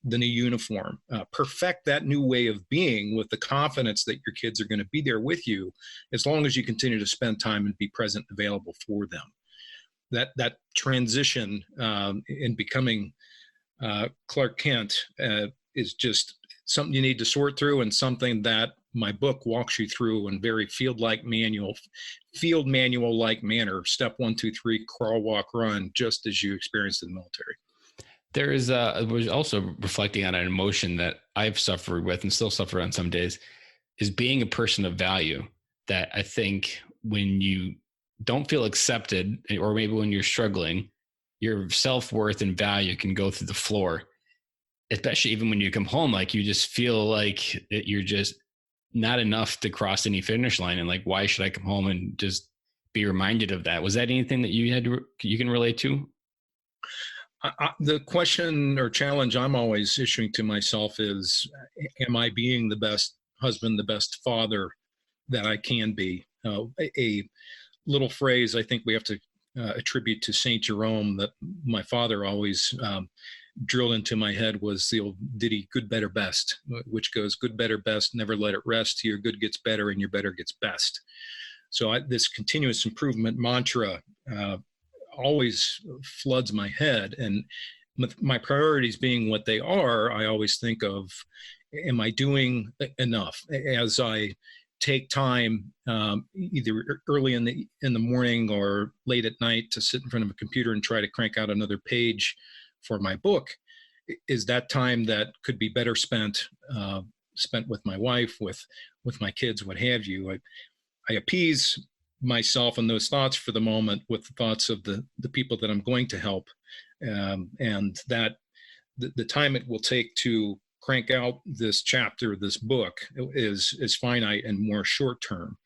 the new uniform, perfect that new way of being with the confidence that your kids are going to be there with you as long as you continue to spend time and be present and available for them. That transition in becoming Clark Kent is just something you need to sort through, and something that my book walks you through in very field manual-like manner. Step 1, 2, 3, crawl, walk, run, just as you experienced in the military. I was also reflecting on an emotion that I've suffered with and still suffer on some days, is being a person of value. That I think when you don't feel accepted, or maybe when you're struggling, your self-worth and value can go through the floor, especially even when you come home, like you just feel like you're just not enough to cross any finish line. And like, why should I come home and just be reminded of that? Was that anything that you can relate to? The question or challenge I'm always issuing to myself is, am I being the best husband, the best father that I can be? A little phrase I think we have to attribute to St. Jerome that my father always drilled into my head was the old ditty, good, better, best, which goes, good, better, best, never let it rest. Your good gets better and your better gets best. So this continuous improvement mantra always floods my head. And with my priorities being what they are, I always think of, am I doing enough? As I take time, either early in the morning or late at night, to sit in front of a computer and try to crank out another page for my book, is that time that could be better spent with my wife, with my kids, what have you. I appease myself and those thoughts for the moment with the thoughts of the people that I'm going to help, and that the time it will take to crank out this chapter, this book, is finite and more short term.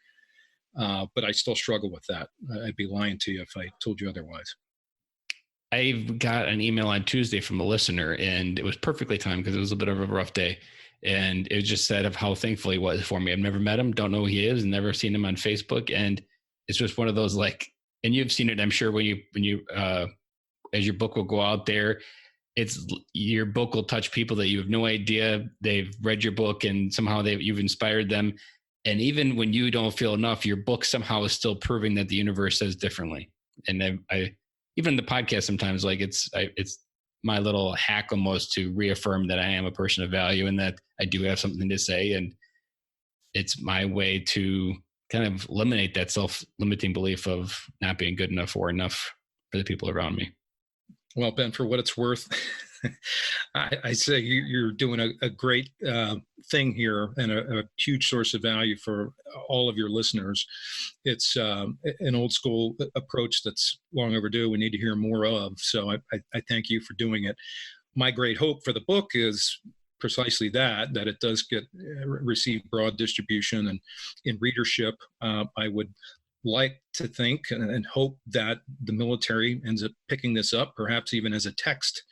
But I still struggle with that. I'd be lying to you if I told you otherwise. I got an email on Tuesday from a listener, and it was perfectly timed because it was a bit of a rough day. And it just said of how thankful he was for me. I've never met him, don't know who he is, never seen him on Facebook. And it's just one of those, like, and you've seen it, I'm sure, when you as your book will go out there, your book will touch people that you have no idea they've read your book, and somehow you've inspired them. And even when you don't feel enough, your book somehow is still proving that the universe says differently. And I even the podcast sometimes, like it's my little hack almost to reaffirm that I am a person of value and that I do have something to say. And it's my way to kind of eliminate that self-limiting belief of not being good enough or enough for the people around me. Well, Ben, for what it's worth, I say you're doing a great thing here and a huge source of value for all of your listeners. It's an old school approach that's long overdue. We need to hear more of. So I thank you for doing it. My great hope for the book is precisely that it does receive broad distribution and in readership. I would like to think and hope that the military ends up picking this up, perhaps even as a text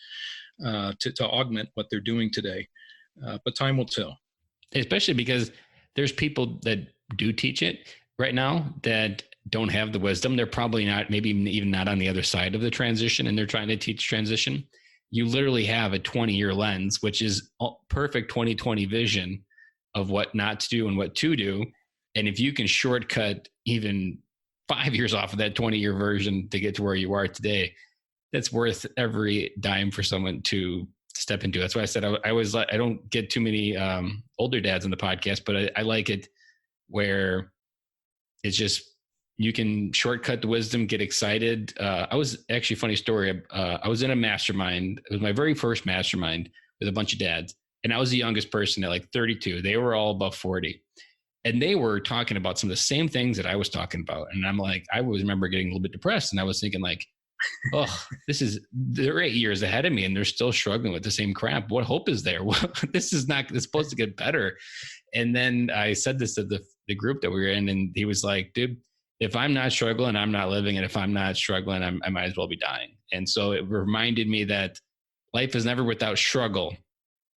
to augment what they're doing today. But time will tell. Especially because there's people that do teach it right now that don't have the wisdom. They're probably not, maybe even not on the other side of the transition, and they're trying to teach transition. You literally have a 20-year lens, which is perfect 2020 vision of what not to do and what to do. And if you can shortcut even 5 years off of that 20-year version to get to where you are today, that's worth every dime for someone to step into. That's why I said I don't get too many older dads on the podcast, but I like it where it's just, you can shortcut the wisdom, get excited. I was actually, funny story. I was in a mastermind. It was my very first mastermind with a bunch of dads. And I was the youngest person at like 32. They were all above 40. And they were talking about some of the same things that I was talking about. And I'm like, I always remember getting a little bit depressed. And I was thinking like, oh, they're 8 years ahead of me and they're still struggling with the same crap. What hope is there? Well, it's supposed to get better. And then I said this to the group that we were in, and he was like, dude, if I'm not struggling, I'm not living. And if I'm not struggling, I might as well be dying. And so it reminded me that life is never without struggle.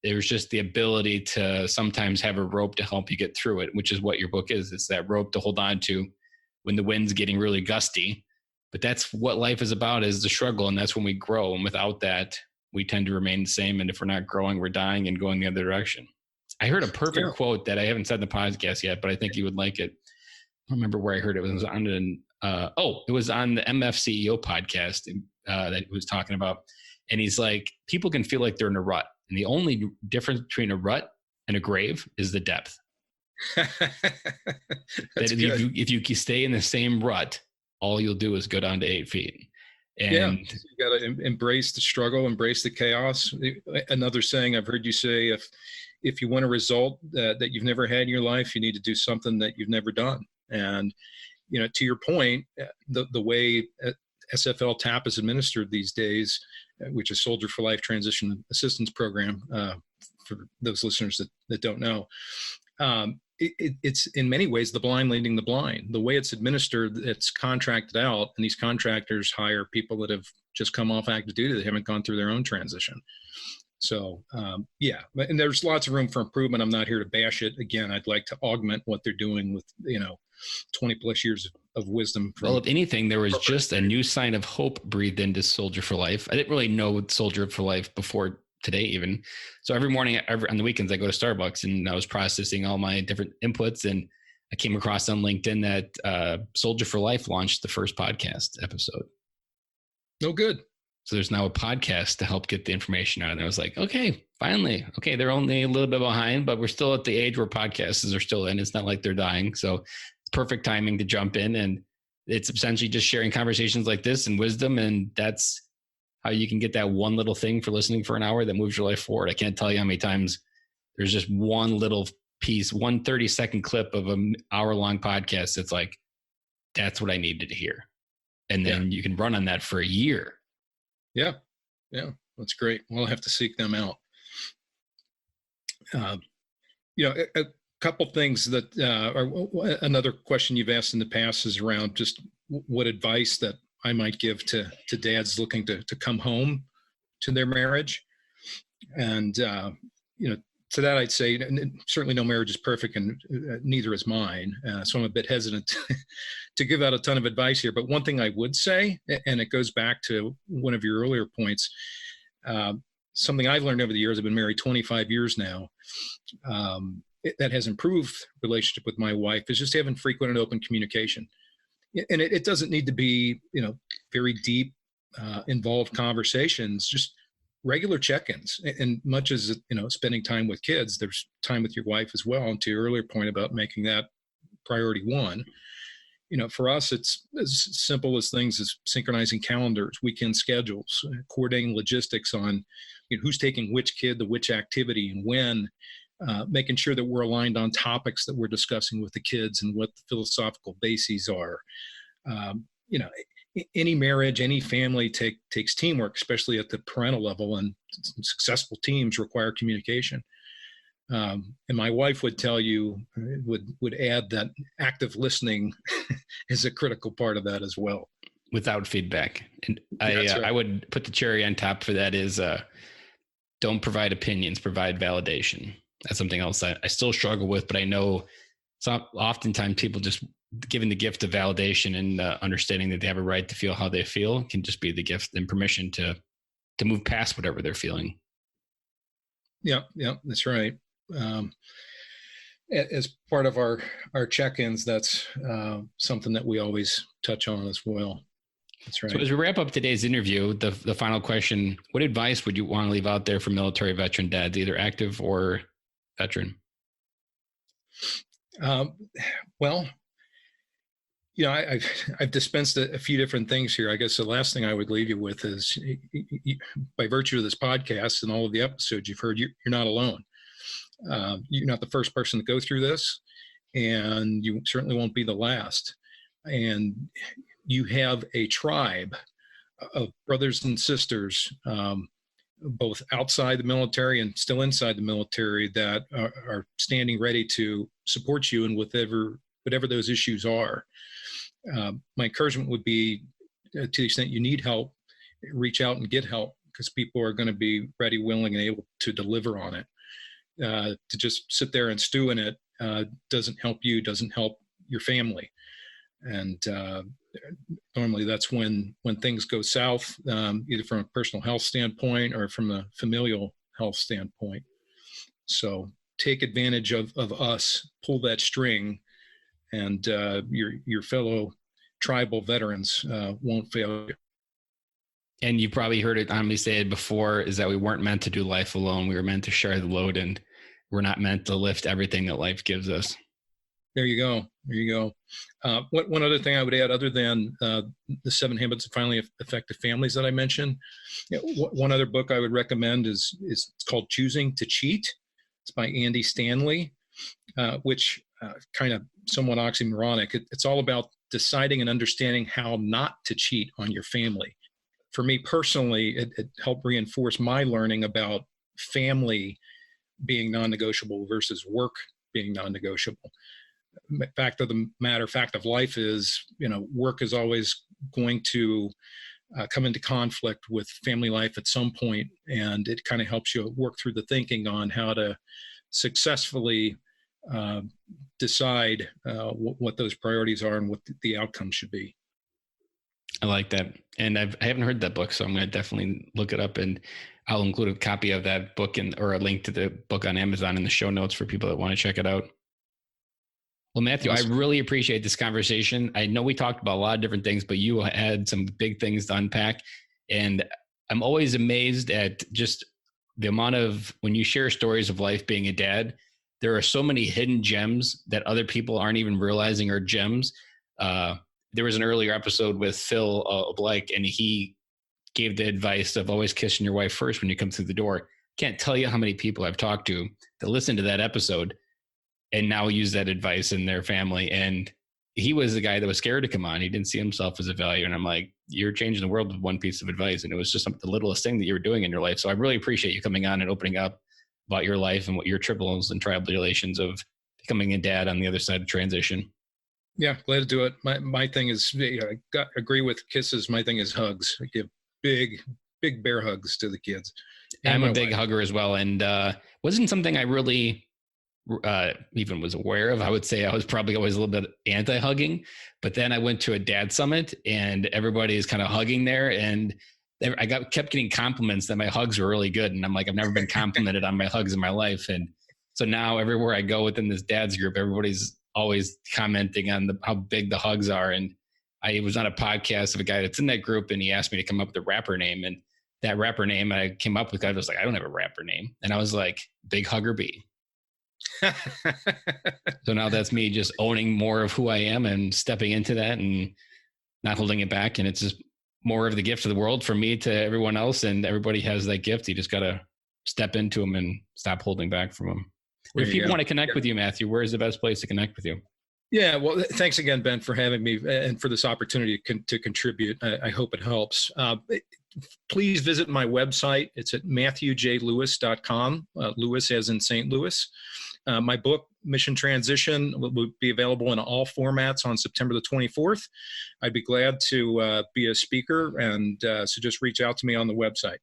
There's just the ability to sometimes have a rope to help you get through it, which is what your book is. It's that rope to hold on to when the wind's getting really gusty. But that's what life is about, is the struggle. And that's when we grow. And without that, we tend to remain the same. And if we're not growing, we're dying and going the other direction. I heard a perfect quote that I haven't said in the podcast yet, but I think you would like it. I don't remember where I heard it. It was on it was on the MF CEO podcast that he was talking about. And he's like, people can feel like they're in a rut. And the only difference between a rut and a grave is the depth. If you stay in the same rut, all you'll do is go down to 8 feet. And you got to embrace the struggle, embrace the chaos. Another saying I've heard you say, if you want a result that you've never had in your life, you need to do something that you've never done. And, to your point, the way SFL TAP is administered these days, which is Soldier for Life Transition Assistance Program, for those listeners that don't know, it's in many ways the blind leading the blind. The way it's administered, it's contracted out, and these contractors hire people that have just come off active duty. They haven't gone through their own transition. So, and there's lots of room for improvement. I'm not here to bash it. Again, I'd like to augment what they're doing with, 20 plus years of wisdom. Well, if anything, there was just a new sign of hope breathed into Soldier for Life. I didn't really know Soldier for Life before today even. So every morning, on the weekends, I go to Starbucks, and I was processing all my different inputs, and I came across on LinkedIn that Soldier for Life launched the first podcast episode. Oh, good. So there's now a podcast to help get the information out. And I was like, okay, finally. Okay, they're only a little bit behind, but we're still at the age where podcasts are still in. It's not like they're dying. So it's perfect timing to jump in. And it's essentially just sharing conversations like this and wisdom. And that's how you can get that one little thing for listening for an hour that moves your life forward. I can't tell you how many times there's just one little piece, one 30-second clip of an hour-long podcast. It's like, that's what I needed to hear. And then you can run on that for a year. Yeah. That's great. We'll have to seek them out. A couple things that another question you've asked in the past is around just what advice that I might give to dads looking to come home to their marriage. And, to that, I'd say certainly no marriage is perfect, and neither is mine. So I'm a bit hesitant to give out a ton of advice here. But one thing I would say, and it goes back to one of your earlier points, something I've learned over the years. I've been married 25 years now. That has improved relationship with my wife is just having frequent and open communication. And it doesn't need to be, very deep, involved conversations, just regular check-ins. And much as, spending time with kids, there's time with your wife as well. And to your earlier point about making that priority one, for us, it's as simple as things as synchronizing calendars, weekend schedules, coordinating logistics on who's taking which kid to which activity and when, making sure that we're aligned on topics that we're discussing with the kids and what the philosophical bases are. Any marriage, any family takes teamwork, especially at the parental level, and successful teams require communication. And my wife would tell you, would add that active listening is a critical part of that as well. Without feedback. And Right. I would put the cherry on top for that is don't provide opinions, provide validation. That's something else I still struggle with, but I know oftentimes people just giving the gift of validation and understanding that they have a right to feel how they feel can just be the gift and permission to move past whatever they're feeling. Yeah, that's right. As part of our check-ins, that's something that we always touch on as well. That's right. So as we wrap up today's interview, the final question, what advice would you want to leave out there for military veteran dads, either active or veteran? Well, I've dispensed a few different things here. I guess the last thing I would leave you with is, by virtue of this podcast and all of the episodes you've heard, you're not alone. You're not the first person to go through this, and you certainly won't be the last. And you have a tribe of brothers and sisters, both outside the military and still inside the military, that are standing ready to support you in whatever those issues are. My encouragement would be, to the extent you need help, reach out and get help, because people are going to be ready, willing, and able to deliver on it. To just sit there and stew in it doesn't help you, doesn't help your family. And normally that's when things go south, either from a personal health standpoint or from a familial health standpoint. So take advantage of us, pull that string, and your fellow tribal veterans won't fail you. And you probably heard it on me say it before, is that we weren't meant to do life alone. We were meant to share the load, and we're not meant to lift everything that life gives us. There you go. One other thing I would add, other than the 7 Habits of Finally Effective Families that I mentioned, one other book I would recommend is it's called Choosing to Cheat. It's by Andy Stanley, which kind of somewhat oxymoronic. It's all about deciding and understanding how not to cheat on your family. For me personally, it helped reinforce my learning about family being non-negotiable versus work being non-negotiable. Fact of life is, work is always going to come into conflict with family life at some point, and it kind of helps you work through the thinking on how to successfully decide what those priorities are and what the outcome should be. I like that. And I haven't heard that book, so I'm going to definitely look it up, and I'll include a copy of that book or a link to the book on Amazon in the show notes for people that want to check it out. Well, Matthew, awesome. I really appreciate this conversation. I know we talked about a lot of different things, but you had some big things to unpack. And I'm always amazed at just the amount of, when you share stories of life being a dad, there are so many hidden gems that other people aren't even realizing are gems. There was an earlier episode with Phil Blake, and he gave the advice of always kissing your wife first when you come through the door. Can't tell you how many people I've talked to that listen to that episode and now use that advice in their family. And he was the guy that was scared to come on. He didn't see himself as a value. And I'm like, you're changing the world with one piece of advice. And it was just the littlest thing that you were doing in your life. So I really appreciate you coming on and opening up about your life and what your tribulations and tribulations of becoming a dad on the other side of transition. Yeah, glad to do it. My thing is, I agree with kisses. My thing is hugs. I give big bear hugs to the kids. I'm a big hugger as well. And wasn't something I really even was aware of. I would say I was probably always a little bit anti-hugging, but then I went to a dad summit and everybody is kind of hugging there. And I kept getting compliments that my hugs were really good. And I'm like, I've never been complimented on my hugs in my life. And so now everywhere I go within this dad's group, everybody's always commenting on how big the hugs are. And I was on a podcast of a guy that's in that group and he asked me to come up with a rapper name. And that rapper name I came up with, I was like, I don't have a rapper name. And I was like, Big Hugger B. So now that's me just owning more of who I am and stepping into that and not holding it back. And it's just more of the gift of the world from me to everyone else. And everybody has that gift. You just got to step into them and stop holding back from them. If people want to connect with you, Matthew, where is the best place to connect with you? Yeah, well, thanks again, Ben, for having me and for this opportunity to contribute. I hope it helps. Please visit my website. It's at matthewjlewis.com, Lewis as in St. Louis. My book, Mission Transition, will be available in all formats on September the 24th. I'd be glad to be a speaker, and so just reach out to me on the website.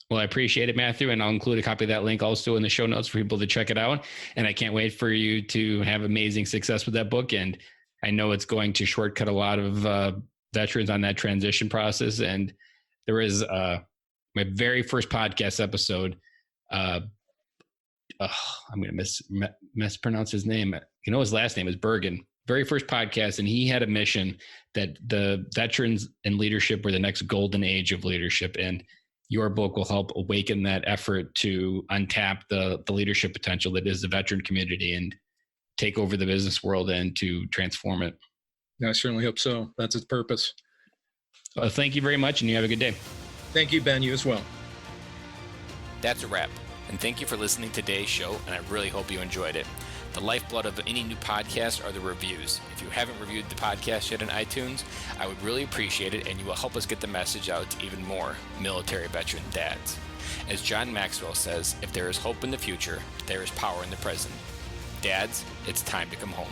Well, I appreciate it, Matthew, and I'll include a copy of that link also in the show notes for people to check it out. And I can't wait for you to have amazing success with that book. And I know it's going to shortcut a lot of veterans on that transition process. And there is my very first podcast episode. I'm going to mispronounce his name. You know, his last name is Bergen. Very first podcast. And he had a mission that the veterans and leadership were the next golden age of leadership. And your book will help awaken that effort to untap the leadership potential that is the veteran community and take over the business world and to transform it. I certainly hope so. That's its purpose. Well, thank you very much, and you have a good day. Thank you, Ben. You as well. That's a wrap. And thank you for listening to today's show, and I really hope you enjoyed it. The lifeblood of any new podcast are the reviews. If you haven't reviewed the podcast yet on iTunes, I would really appreciate it, and you will help us get the message out to even more military veteran dads. As John Maxwell says, if there is hope in the future, there is power in the present. Dads, it's time to come home.